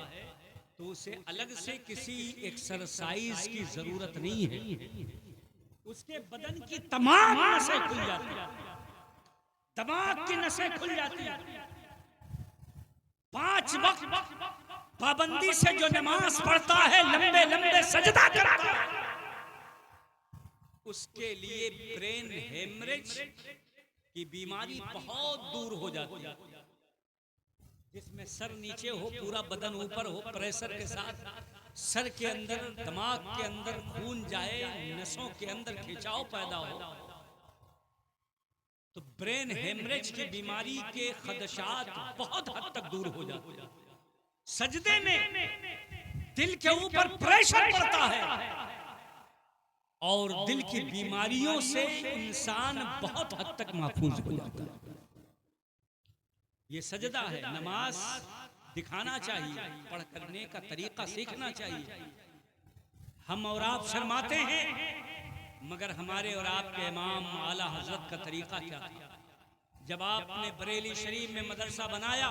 [SPEAKER 1] तो उसे अलग से किसी एक्सरसाइज की जरूरत नहीं है। उसके बदन की तमाम नसें खुल जाती हैं, दिमाग की नसें खुल जाती हैं। 5 वक्त पाबंदी से जो नमाज पढ़ता है, लंबे लंबे सजदा करता है, उसके लिए ब्रेन हेमरेज की बीमारी बहुत दूर हो जाती है, जिसमें सर नीचे हो, पूरा बदन ऊपर हो, प्रेशर के साथ सर के अंदर, दिमाग के अंदर खून जाए, नसों के अंदर खिंचाव पैदा हो, तो ब्रेन हेमरेज की बीमारी के खदशात बहुत हद तक दूर हो जाते हैं। सजदे में दिल के ऊपर प्रेशर पड़ता है और दिल की बीमारियों से इंसान बहुत हद तक महफूज हो जाता है। ये सजदा है। नमाज दिखाना चाहिए, पढ़ करने का तरीका सीखना चाहिए। हम और आप शर्माते हैं, मगर हमारे और आपके इमाम आला हजरत का तरीका क्या था? जब आपने बरेली शरीफ में मदरसा बनाया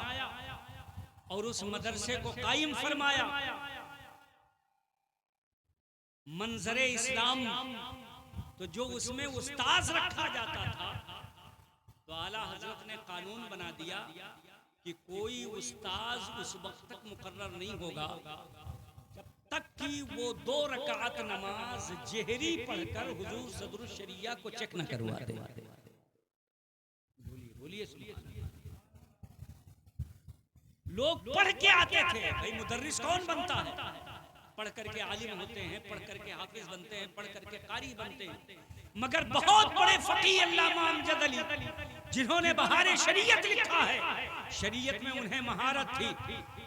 [SPEAKER 1] और उस मदरसे को कायम फरमाया, मंजरे इस्लाम, तो जो उसमें उस्ताद रखा जाता था, तो आला हजरत ने कानून बना दिया कि कोई उस्ताद उस वक्त तक मुकर्रर नहीं होगा जब तक कि वो 2 रकात नमाज जहरी पढ़कर हुजूर सदरुल शरिया को चेक न करवा दे। बोलिए सुभान अल्लाह। लोग पढ़ के आते थे, भाई मुदर्रिस कौन बनता है? पढ़ करके आलिम होते हैं, पढ़ करके हाफिज बनते हैं, पढ़ करके कारी बनते हैं। मगर बहुत बड़े फकीह अल्लामा अमजद अली, जिन्होंने बहारे शरीयत लिखा है, शरीयत में उन्हें महारत थी,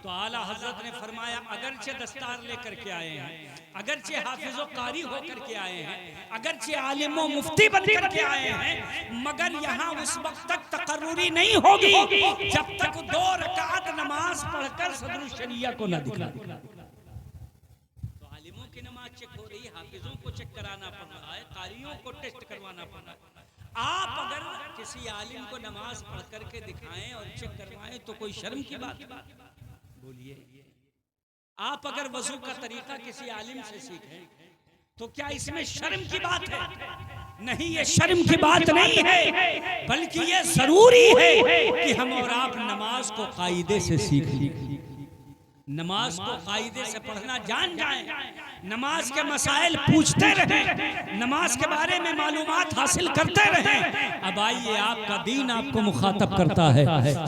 [SPEAKER 1] तो आला हजरत ने फरमाया अगरचे दस्तार लेकर के आए हैं, अगरचे हाफिजो कारी होकर के आए हैं, अगरचे आलिमो मुफ्ती बनकर के आए हैं, मगर यहाँ उस वक्त तक तकर्रुरी नहीं होगी जब तक 2 रकात नमाज पढ़कर सदरुल शरिया को न दिखला। तो आलिमों की नमाज चेक हो रही है, हाफिजों को चेक कराना पड़ रहा है, कारियों को टेस्ट करवाना पड़ रहा है। आप अगर किसी आलिम को नमाज पढ़ करके दिखाएं और चेक करवाएं तो कोई शर्म की बात? बोलिए। आप अगर वजू का तरीका किसी आलिम से सीखें तो क्या इसमें शर्म की बात है? नहीं, ये शर्म की बात नहीं है, बल्कि ये जरूरी है कि हम और आप नमाज को कायदे से सीख लें, नमाज को कायदे से पढ़ना जान जाएं, नमाज के मसाइल पूछते रहें, नमाज के बारे में मालूमात हासिल करते रहें। अब आइए, आपका दीन आपको मुखातब करता है,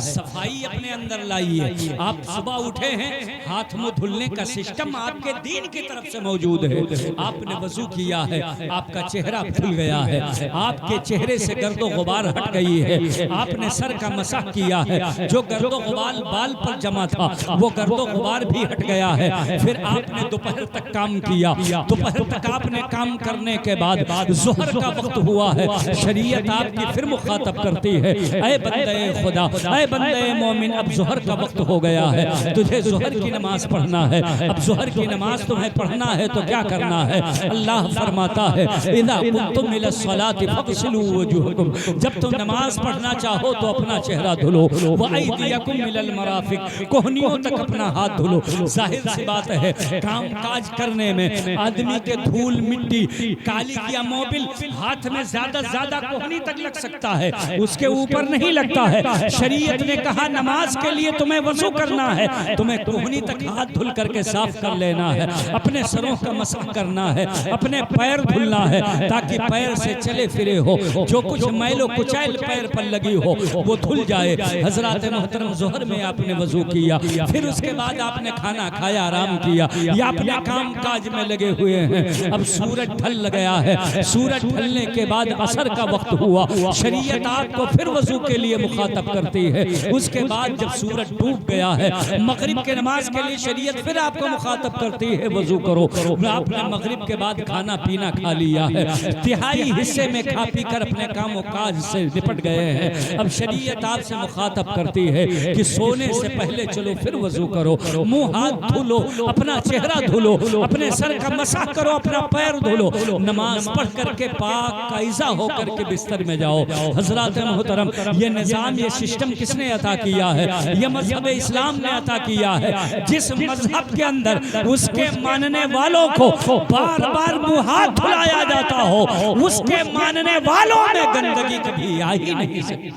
[SPEAKER 1] सफाई अपने अंदर लाइए। आप सुबह उठे हैं, हाथ मुंह धुलने का सिस्टम आपके दीन की तरफ से मौजूद है। आपने वजू किया है, आपका चेहरा खुल गया है, आपके चेहरे से गर्दो गुबार हट गई है, आपने सर का मसाह किया है, जो गर्दो गुबार बाल पर जमा था वो गर्दो गुबार गुबार भी हट गया है। फिर आपने दोपहर तक काम किया, दोपहर तक आपने काम करने के बाद ज़ोहर का वक्त हुआ है, शरीयत आपकी फिर मुखातब करती है, ऐ बंदे खुदा, ऐ बंदे मोमिन, अब ज़ोहर का वक्त हो गया है, तुझे ज़ोहर की नमाज पढ़ना है। अब ज़ोहर की नमाज तुम्हें पढ़ना है तो क्या करना है? अल्लाह फरमाता है, इज़ा कुंतुम इला सलाति फग़सिलू वजूहकुम, जब तुम नमाज पढ़ना चाहो तो अपना चेहरा धुलो, व अयदियकुम इलल मराफिक, कोहनियों तक अपना हाथ धुलो। जाहिर सी बात है, काम काज करने में आदमी के धूल मिट्टी काली किया मोबिल हाथ में ज्यादा कोहनी तक लग सकता है, उसके ऊपर नहीं लगता है। शरीयत ने कहा नमाज के लिए तुम्हें वजू करना है, तुम्हें कोहनी तक हाथ धुल करके साफ कर लेना है, अपने सरों का मसह करना है, अपने पैर धुलना है ताकि पैर से चले फिरे हो, जो कुछ मैलो कुचैल पैर पर लगी हो वो धुल जाए। हजरत मोहतरम ज़ोहर में आपने वजू किया, फिर उसके बाद आपने खाना खाया, आराम किया, या अपने काम काज में लगे हुए हैं। अब सूरज ढल गया है, सूरज ढलने के बाद असर का वक्त हुआ, शरीयत आपको फिर वजू के लिए मुखातब करती है। उसके बाद जब सूरज डूब गया है, मगरिब के नमाज के लिए शरीयत फिर आपको मुखातब करती है, वजू करो। आपने मगरिब के बाद खाना पीना खा लिया है, तिहाई हिस्से में खा पी कर अपने काम काज से निपट गए हैं। अब शरीयत आपसे मुखातब करती है कि सोने से पहले चलो फिर वजू करो, मुंह हाथ धुलो, अपना चेहरा धुलो, अपने सर का मसाह करो, अपना पैर धुलो, नमाज पढ़ करके पाक कायजा होकर के बिस्तर में जाओ। हजरत मोहतरम, ये निजाम, ये सिस्टम किसने अता किया है? ये मजहब इस्लाम ने अता किया है। जिस मजहब के अंदर उसके मानने वालों को बार बार मुंह हाथ धुलाया जाता हो, उसके मानने वालों में गंदगी कभी आ ही नहीं सकती।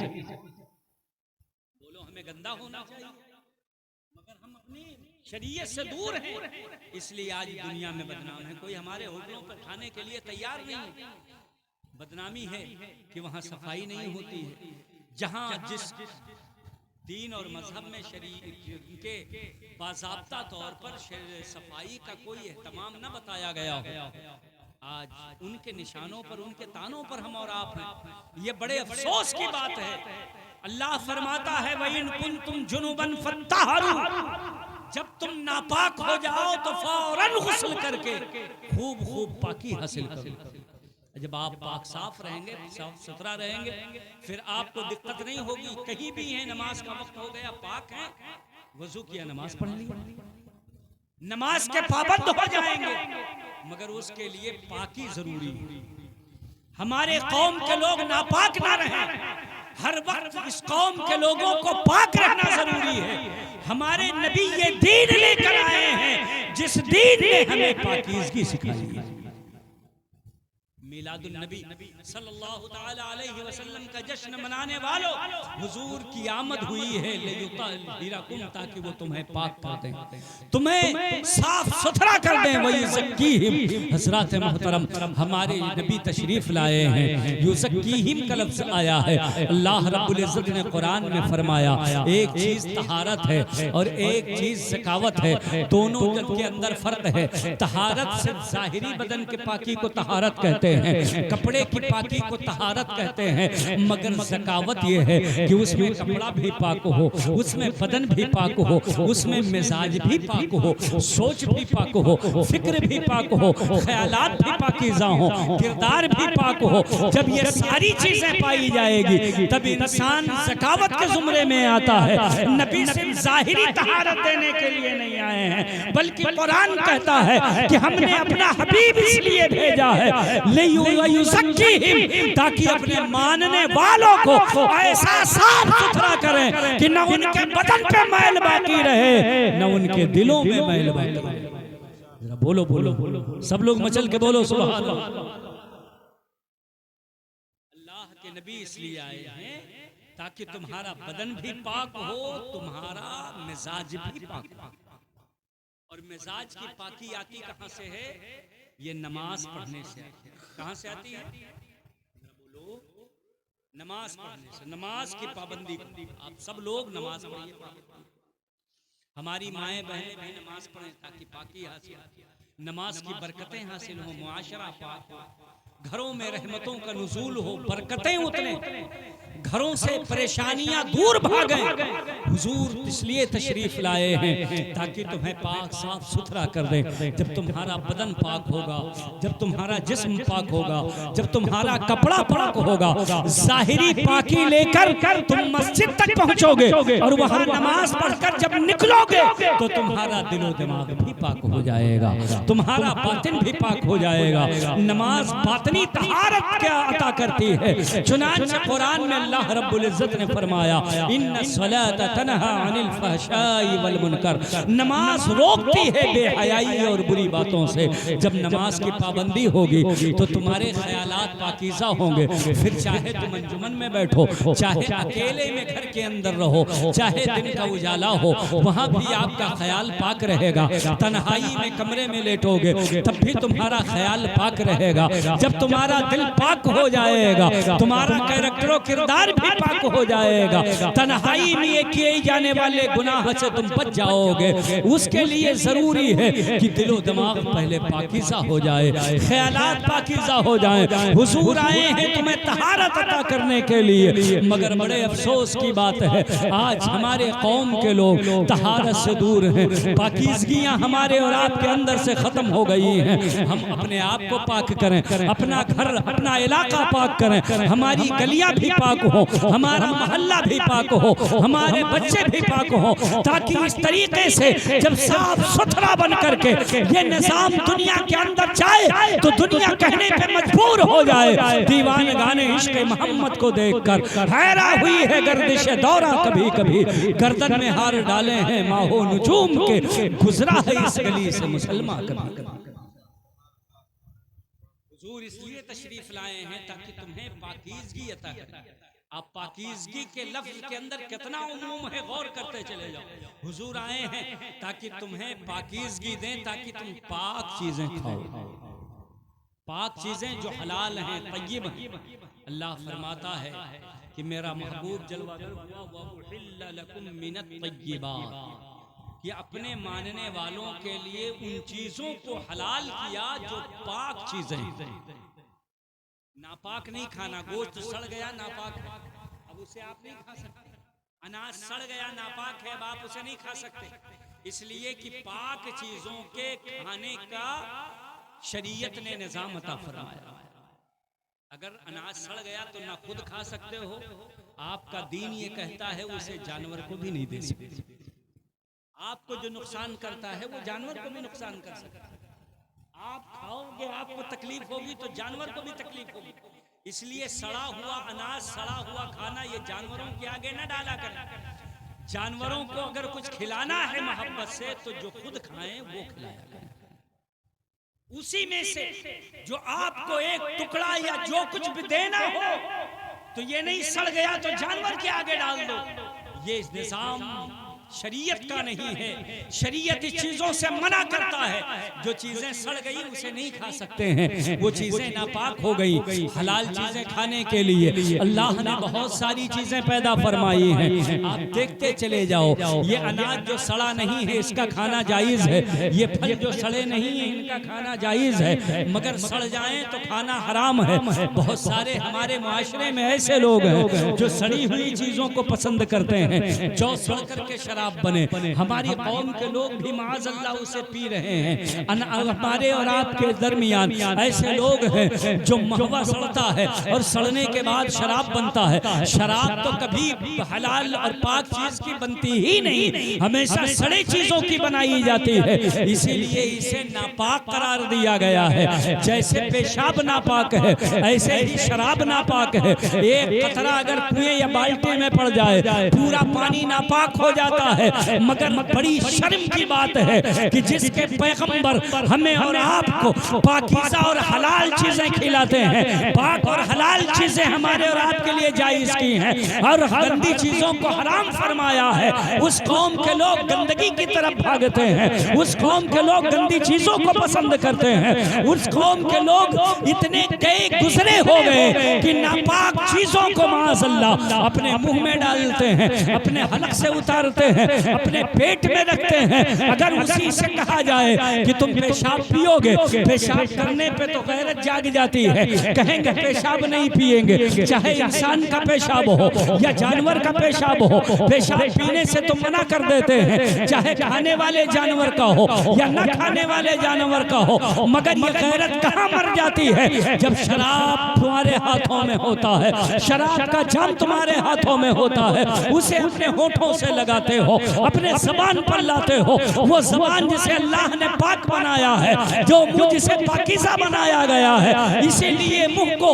[SPEAKER 1] बोलो, हमें गंदा होना चाहिए, मगर हम अपनी शरीयत से दूर हैं, इसलिए आज दुनिया में बदनाम है। कोई हमारे होटलों पर खाने के लिए तैयार नहीं है। बदनामी है कि वहां सफाई नहीं होती है। जहां जिस दीन और मजहब में शरीयत के बाज़ाब्ता तौर पर सफाई का कोई एहतमाम न बताया गया हो, आज उनके निशानों पर, उनके तानों पर हम और आप हैं। ये बड़े अफसोस की बात है। अल्लाह फरमाता है, वइन कुंतुम जुनुबन फत्तहरू, जब तुम नापाक हो जाओ तो फौरन गुस्ल करके खूब पाकी हासिल करो। जब आप पाक साफ रहेंगे, साफ सुथरा रहेंगे, फिर आपको दिक्कत नहीं होगी। कहीं भी है, नमाज का वक्त हो गया, पाक है, वजू किया, नमाज पढ़ ली, नमाज के पाबंद हो जाएंगे। मगर उसके लिए पाकी जरूरी है। हमारे कौम के लोग नापाक ना रहें, हर वक्त इस कौम के लोगों को पाक रहना जरूरी है। हमारे नबी ये दीन लेकर आए हैं, जिस दीन ने हमें पाकीज़गी सिखाई है। मिलादुन नबी सल्लल्लाहु ताला अलैहि वसल्लम का जश्न मनाने वालों, हुजूर की आमद हुई है लियुतहिरकुम, ताकि वो तुम्हें पाक कर दें, तुम्हें साफ सुथरा कर दें। वही ज़क्कीहिम, हज़रत मोहतरम हमारे नबी तशरीफ लाए हैं, युज़क्कीहिम का लफ्ज़ आया है। अल्लाह रब्बुल इज़्ज़त ने कुरान में फरमाया, एक चीज़ तहारत है और एक चीज़ ज़कावत है, दोनों के अंदर फ़र्क है। तहारत सिर्फ ज़ाहिरी बदन के पाकी को तहारत कहते हैं, कपड़े की पाकी को तहारत कहते हैं, मगर ज़कावत ये है कि उसमें कपड़ा भी पाक हो, उसमें बदन भी पाक हो, उसमें मिजाज भी पाक हो, सोच भी पाक हो, फिक्र भी पाक हो, ख्यालात भी पाकीज़ा हो, किरदार भी पाक हो। जब ये सारी चीजें पाई जाएगी तब इंसान ज़कावत के जुमरे में आता है। नबी सिर्फ ज़ाहिरी तहारत देने के लिए नहीं आए हैं, बल्कि कुरान कहता है कि हमने अपना हबीब इसलिए भेजा है ताकि अपने मानने वालों को ऐसा साफ सुथरा करें कि न उनके बदन पे मैल बाकी रहे, न उनके दिलों में मैल बाकी रहे। बोलो बोलो बोलो, सब लोग मचल के बोलो सुभान अल्लाह। अल्लाह के नबी इसलिए आए हैं ताकि तुम्हारा बदन भी पाक हो, तुम्हारा मिजाज भी पाक हो। और मिजाज की पाकी आती कहां से है? ये नमाज पढ़ने से। कहां से आती है? बोलो, नमाज पढ़ने से। नमाज की पाबंदी, आप सब लोग नमाज पढ़िए, हमारी माएँ बहनें भी नमाज पढ़ें ताकि पाकी हासिल हो, नमाज की बरकतें हासिल हो, मुआशरा पाक हो, घरों में रहमतों का नुज़ूल हो, बरकतें उतरे, घरों से परेशानियां दूर भागें, हुजूर इसलिए तशरीफ लाए हैं ताकि तुम्हें पाक साफ सुथरा कर दे। जब तुम्हारा बदन पाक होगा, जब तुम्हारा जिस्म पाक होगा, जब तुम्हारा कपड़ा पाक होगा, जाहिरी पाकी लेकर तुम मस्जिद तक पहुंचोगे और वहां नमाज पढ़कर जब निकलोगे तो तुम्हारा दिलो दिमाग भी पाक हो जाएगा, तुम्हारा बातिन भी पाक हो जाएगा। नमाज बातनी तहारत क्या अता करती है। चुनांचे कुरान में अल्लाह रब्बुल इज्जत ने फरमाया, इन्ना सलाता तनहा अनिल फहशाई वल मुनकर, नमाज रोकती है बेहयाई और बुरी बातों से। जब नमाज की पाबंदी होगी तो तुम्हारे ख्यालात पाकीज़ा होंगे। फिर चाहे तुम अंजुमन में बैठो, चाहे अकेले में घर के अंदर रहो, चाहे दिन का उजाला हो, वहां भी आपका ख्याल पाक रहेगा। तन्हाई में कमरे में लेटोगे तब भी तुम्हारा ख्याल पाक रहेगा। जब तुम्हारा दिल पाक हो जाएगा, तुम्हारा कैरेक्टर और किरदार भी पाक हो जाएगा। तन्हाई में किए जाने वाले गुनाह से तुम बच जाओगे। उसके लिए जरूरी है कि दिलो दिमाग पहले पाकीज़ा हो जाए, ख्यालात पाकीज़ा हो जाए। हुजूर आए हैं तुम्हें तहारत अता करने के लिए, मगर बड़े अफसोस की बात है आज हमारे कौम के लोग तहारत से दूर हैं। पाकीज़गियां हमारे और आपके अंदर से खत्म हो गई हैं। हम अपने आप को पाक करें, अपना घर अपना इलाका पाक करें, हमारी गलियां भी पाक हो, हमारा मोहल्ला भी पाक हो, हमारे बच्चे भी पाक हो, ताकि इस तरीके से जब साफ सुथरा बन करके ये निजाम दुनिया के अंदर जाए तो दुनिया कहने पे मजबूर हो जाए, दीवान गाने इश्क़ मोहम्मद को देखकर हैरान हुई है गर्दिश दौरा कभी कभी, गर्दन में हार डाले हैं माहो नुजूम के, गुजरा है इस गली से मुसलमान कभी। हुजूर इसलिए तशरीफ लाए हैं ताकि तुम्हें पाकीज़गी अता करें। आप पाकीज़गी के लफ्ज़ के अंदर कितना उमूम है, गौर करते चले जाओ। हुजूर आए हैं ताकि तुम्हें पाकीज़गी दें, ताकि तुम पाक चीजें खाओ, पाक चीजें जो हलाल हैं, तय्यब हैं। अल्लाह फरमाता है कि मेरा महबूब जलवागर हुआ वउहिल्ल लकुम मिनत तय्यिबात, कि अपने मानने वालों के लिए उन चीजों को हलाल किया जो पाक चीजें। नापाक नहीं खाना, गोश्त सड़ गया नापाक है, अब उसे आप नहीं खा सकते। अनाज सड़ गया नापाक है, अब आप उसे नहीं खा सकते, इसलिए कि पाक चीजों के खाने का शरीयत ने निजाम अता फरमाया। अगर अनाज सड़ गया तो ना खुद खा सकते हो, आपका दीन ये कहता है उसे जानवर को भी नहीं दे सकते। आपको जो नुकसान करता है वो जानवर को भी नुकसान कर सकता है। आप खाओगे आपको तकलीफ होगी तो जानवर को भी तकलीफ होगी, इसलिए सड़ा हुआ अनाज सड़ा हुआ खाना ये जानवरों के आगे न डाला करें। जानवरों को अगर कुछ खिलाना है मोहब्बत से तो जो खुद खाएं वो खिलाया करें। उसी में से जो आपको एक टुकड़ा या जो कुछ भी देना हो तो ये नहीं सड़ गया तो जानवर के आगे डाल दो, ये निजाम शरीयत का नहीं है। शरीयत इस चीजों से मना करता है, जो चीजें सड़ गई उसे नहीं खा सकते हैं, वो चीजें नापाक हो गई। हलाल चीजें खाने के लिए अल्लाह ने बहुत सारी चीजें पैदा फरमाई हैं, आप देखते चले जाओ। ये अनाज जो सड़ा नहीं है इसका खाना जायज है, ये फल जो सड़े नहीं है इनका खाना जायज है, मगर सड़ जाएं तो खाना हराम है। बहुत सारे हमारे मुआशरे में ऐसे लोग हैं जो सड़ी हुई चीजों को पसंद करते हैं, जो सड़ करके शराब बने। हमारी कौम के लोग भी माज़अल्लाह उसे पी रहे हैं। हमारे और आपके दरमियान ऐसे लोग हैं जो महवा सड़ता है और सड़ने के बाद शराब बनता है। शराब तो कभी हलाल और पाक चीज की बनती ही नहीं, हमेशा सड़े चीजों की बनाई जाती है, इसीलिए इसे नापाक करार दिया गया है। जैसे पेशाब नापाक है ऐसे ही शराब नापाक है। एक कतरा अगर कुएं या बाल्टी में पड़ जाए पूरा पानी नापाक हो जाता है, मगर बड़ी शर्म की बात है कि जिसके पैगंबर हमें और आपको पाकीज़ा और हलाल चीजें खिलाते हैं, पाक और हलाल चीजें हमारे और आपके लिए जायज की हैं और गंदी चीजों को हराम फरमाया है, उस कौम के लोग गंदगी की तरफ भागते हैं, उस कौम के लोग गंदी चीजों को पसंद करते हैं, उस कौम के लोग इतने गए गुजरे हो गए कि नापाक चीजों को माज़अल्लाह अपने मुंह में डालते हैं, अपने हलक से उतारते हैं, अपने पेट में रखते हैं, अगर उसी से कहा जाए कि तुम पेशाब पियोगे, पेशाब करने पे तो गैरत जाग जाती है, कहेंगे पेशाब नहीं पिएंगे, चाहे इंसान का पेशाब हो या जानवर का पेशाब हो, पेशाब पीने से तो मना कर देते हैं, चाहे खाने वाले जानवर का हो या न खाने वाले जानवर का हो। मगर ये गैरत कहाँ मर जाती है? जब शराब तुम्हारे हाथों में होता है, शराब का जाम तुम्हारे हाथों में होता है, उसे अपने होठों से लगाते हो, अपने ज़बान पर लाते हो। वो ज़बान जिसे अल्लाह ने पाक बनाया है, जो मुंह जिसे पाकीज़ा बनाया गया है, इसीलिए मुंह को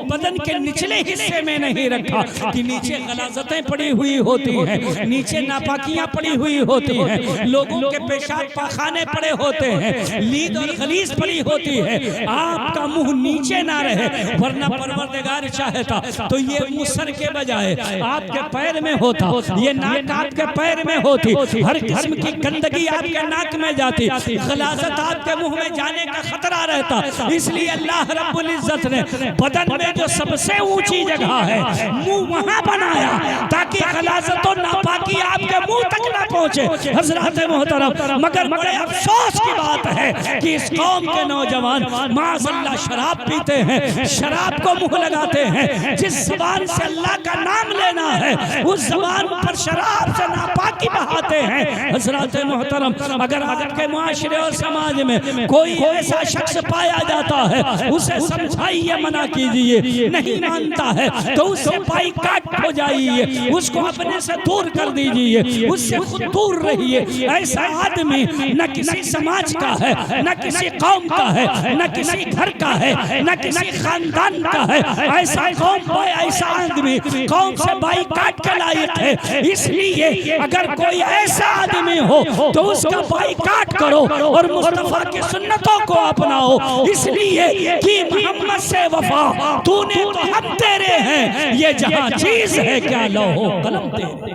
[SPEAKER 1] बदन के निचले हिस्से में नहीं रखा कि नीचे गलाज़तें पड़ी हुई होती हैं, नीचे नापाकियां पड़ी हुई होती हैं, लोगों के पेशाब पाखाने पड़े होते हैं, लीद और गलीज पड़ी होती है। आपका मुंह नीचे ना रहे, वरना परवरदिगार चाहता तो ये मुसर के बजाय आपके पैर में होता, ये नाक आपके पैर में होती, हर किस्म की गंदगी आपके नाक में जाती, गलाज़त आपके मुंह में जाने का खतरा रहता। इसलिए अल्लाह रब्बुल इज्जत ने बदन में जो सबसे ऊंची जगह है, मुंह वहां बनाया ताकि गलाज़त और नापाकी आपके मुंह तक ना पहुंचे। हज़रात मोहतरम, मगर बड़े अफसोस की बात है कि इस कौम के नौजवान माज़अल्लाह शराब पीते हैं, शराब को मुंह लगाते हैं। जिस ज़बान से अल्लाह का नाम लेना है, उस ज़बान पर शराब से नापाकी बहाते हैं। हज़रात मोहतरम, अगर आपके मुआशरे और समाज में कोई ऐसा शख्स पाया जाता है, उसे समझाइए, मना कीजिए, नहीं मानता है तो उससे बाइकाट हो जाइए, उसको अपने से दूर कर दीजिए, उससे खुद दूर रहिए। ऐसा आदमी न किसी समाज का है, न किसी कौम का है, न किसी घर का है, न किसी खानदान का है। ऐसा कौम, ऐसा आदमी कौम से बाइकाट के लायक है। इसलिए अगर कोई ऐसा आदमी हो तो उसका बाइकाट करो और मुस्तफा की सुन्नतों को अपनाओ, इसलिए कि मोहम्मद से वफा तूने तो हम तेरे हैं, ये जहां चीज है क्या लौहो कलम तेरे।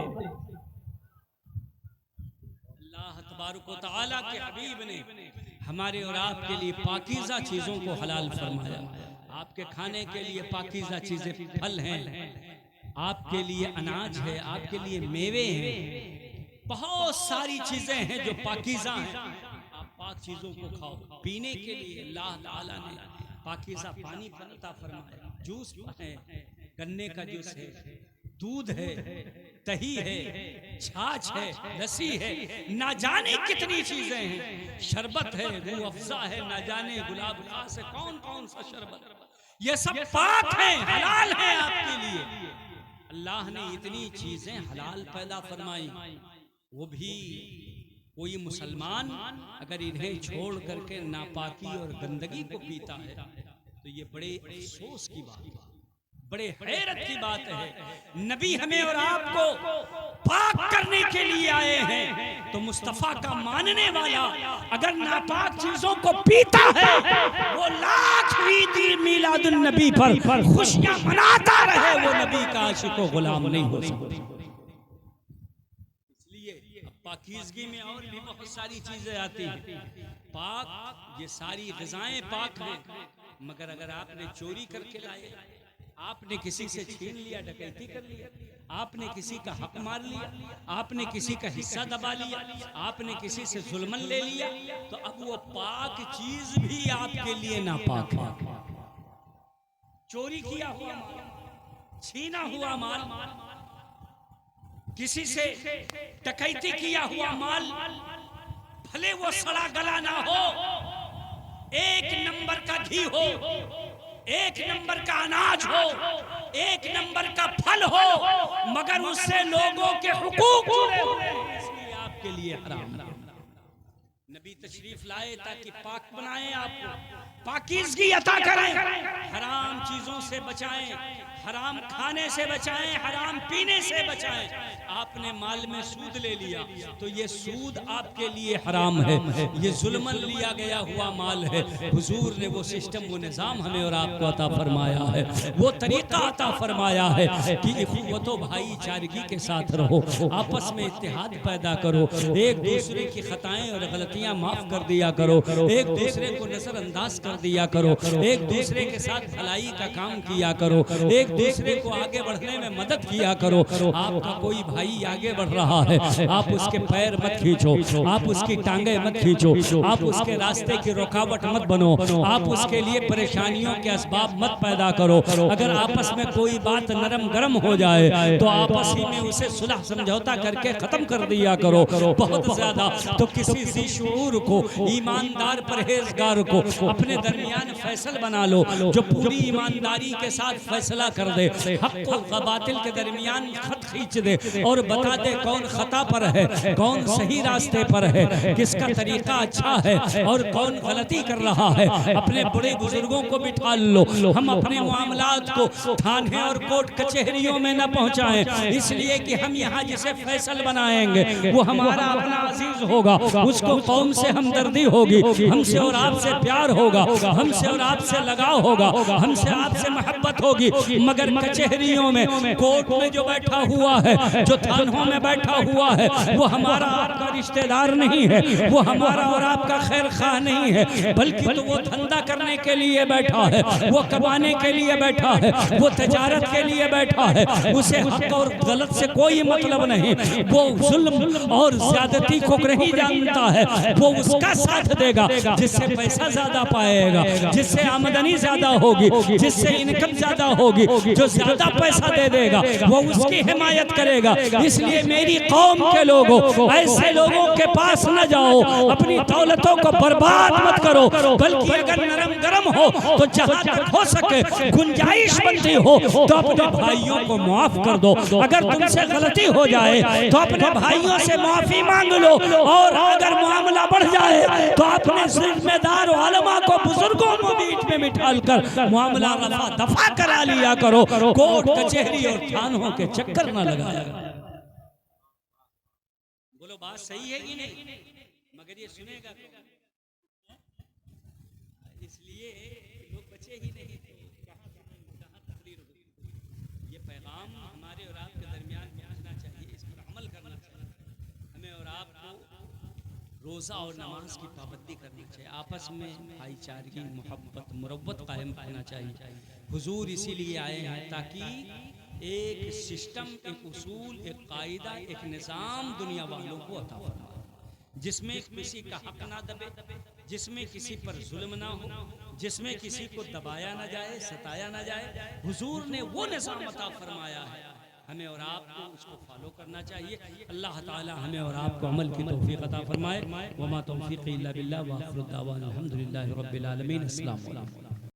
[SPEAKER 1] अल्लाह तबारक व तआला के हबीब ने हमारे और आपके लिए पाकीज़ा चीज़ों को हलाल फरमाया। आपके खाने के लिए पाकीज़ा चीज़ें फल हैं, आपके लिए अनाज है, आपके लिए मेवे हैं, बहुत सारी चीज़ें हैं जो पाकीज़ा हैं। आप पाक चीज़ों को खाओ। पीने के लिए अल्लाह ताला ने पाकीज़ा पानी अता फरमाया, जूस है, गन्ने का जूस है, दूध है, दही है, छाछ है, लस्सी है, ना जाने कितनी चीजें हैं, शरबत है, रूह अफ़ज़ा है, ना जाने गुलाब खास है, कौन कौन सा शरबत, ये सब पाक है, हलाल है आपके लिए। अल्लाह ने इतनी चीजें हलाल पैदा फरमाई, वो भी कोई मुसलमान अगर इन्हें छोड़ करके नापाकी और गंदगी को पीता है तो ये बड़े अफसोस की बात है, बड़े हैरत की बात है। नबी हमें और आपको पाक करने के लिए आए हैं, तो मुस्तफा का मानने वाला अगर नापाक चीजों को पीता है, वो लाख ईद मिलादुन नबी पर खुशियां मनाता रहे, वो नबी का आशिक व गुलाम नहीं हो सकता। इसलिए पाकीज़गी में और भी बहुत सारी चीजें आती हैं। पाक, ये सारी ग़िज़ाएं पाक हैं, मगर अगर आपने चोरी करके लाए, आपने किसी से छीन लिया, डकैती कर लिया, आपने किसी का हक मार लिया, आपने किसी का हिस्सा दबा लिया, आपने किसी से जुल्मन ले लिया, तो अब वो पाक चीज भी आपके लिए नापाक है। चोरी किया हुआ माल, छीना हुआ माल, किसी से डकैती किया हुआ माल, भले वो सड़ा गला ना हो, एक नंबर का घी हो, एक नंबर का अनाज हो, एक नंबर का फल हो, मगर उससे लोगों के हुकूक जुड़े हुए हैं, इसलिए आपके लिए हराम है। नबी तशरीफ लाए ताकि पाक बनाएं, आपको पाकीज़गी अता करें, हराम चीजों से बचाएं, हराम खाने से बचाएं, हराम पीने से बचाएं। आपने माल में सूद ले लिया तो ये सूद आपके लिए हराम है, ये जुल्मन लिया गया हुआ माल है। हुजूर ने वो सिस्टम, वो निज़ाम हमें और आपको अता फरमाया है, वो तरीका अता फरमाया है कि इख़्वतो भाईचारगी के साथ रहो, आपस में इत्तेहाद पैदा करो, एक दूसरे की खताएं और गलतियां माफ कर दिया करो, एक दूसरे को नजरअंदाज कर दिया करो, एक दूसरे के साथ भलाई का काम किया करो, एक एक दूसरे को आगे बढ़ने में मदद किया करो। आपका कोई भाई आगे बढ़ रहा है, आप उसके पैर मत खींचो, आप उसकी टांगे मत खींचो, आप उसके रास्ते की रुकावट मत बनो, आप उसके लिए परेशानियों के असबाब मत पैदा करो। अगर आपस में कोई बात नरम गरम हो जाए तो आपस ही में उसे सुलह समझौता करके खत्म कर दिया करो। बहुत ज्यादा तो किसी ज़ी-शऊर को, ईमानदार परहेजगार को अपने दरमियान फैसल बना लो, जो पूरी ईमानदारी के साथ फैसला कर दे, हक और बातिल के दरमियान खत खींच दे और बता दे कौन खता पर है, कौन सही रास्ते पर है, किसका तरीका अच्छा है और कौन गलती कर रहा है। अपने बड़े बुजुर्गों को बिठा लो। हम अपने मामलात को थाने और कोर्ट कचहरियों में न पहुंचाएं, इसलिए कि हम यहाँ जिसे फैसल बनाएंगे वो हमारा अपना अजीज होगा, उसको कौम से हमदर्दी होगी, हमसे और आपसे प्यार होगा, हमसे और आपसे लगाव होगा, हमसे आपसे मोहब्बत होगी। मगर कचहरियों में, कोर्ट में जो बैठा हुआ है, जो थानों में बैठा हुआ है, वो हमारा आपका रिश्तेदार नहीं है, वो हमारा और आपका खैर खाह नहीं है, बल्कि तो वो धंधा करने के लिए बैठा है, वो कमाने के लिए बैठा है, वो तजारत के लिए बैठा है। उसे हक और गलत से कोई मतलब नहीं, वो जुल्म और ज्यादती को नहीं जानता है। वो उसका साथ देगा जिससे पैसा ज्यादा पाएगा, जिससे आमदनी ज्यादा होगी, जिससे इनकम ज्यादा होगी। जो ज्यादा पैसा दे देगा वो उसकी हिमायत करेगा। इसलिए मेरी कौम के लोगों, ऐसे लोगों के पास न जाओ, अपनी दौलतों को बर्बाद मत करो, बल्कि अगर नरम गरम हो तो जहां तक हो सके गुंजाइश बनती हो तो अपने भाइयों को माफ कर दो। अगर तुमसे गलती हो जाए तो अपने भाइयों से माफी मांग लो, और अगर मामला बढ़ जाए तो अपने जिम्मेदार उलमा को, बुजुर्गों को बीच में बिठाल कर मामला रफा दफा करा लिया करो। कोर्ट कचहरी और थानों के चक्कर न लगाया। बोलो बात सही है कि नहीं? मगर ये सुनेगा इसलिए लोग बचे ही नहीं थे। ये पैगाम हमारे और आपके दरमियान पहुंचना चाहिए, इस पर अमल करना चाहिए। हमें और आपको रोज़ा और नमाज की पाबंदी करनी चाहिए, आपस में भाईचारगी, मोहब्बत, मुरव्वत कायम करना चाहिए। हुजूर इसीलिए आए हैं ताकि एक सिस्टम, एक उसूल, एक कायदा, एक निज़ाम दुनिया वालों को अता फरमाए, जिसमें किसी का हक ना दबे, जिसमें किसी पर जुल्म ना हो, जिसमें किसी को दबाया ना जाए, सताया ना जाए। हुजूर ने वो निज़ाम अता फरमाया है, हमें और आपको उसको फॉलो करना चाहिए। अल्लाह ताला हमें और आपको अमल की तौफीक अता फरमाए। वमा तौफीक़ी इल्ला बिल्लाह व आखिरु दावाना अल्हम्दुलिल्लाहि रब्बिल आलमीन। अस्सलामु अलैकुम।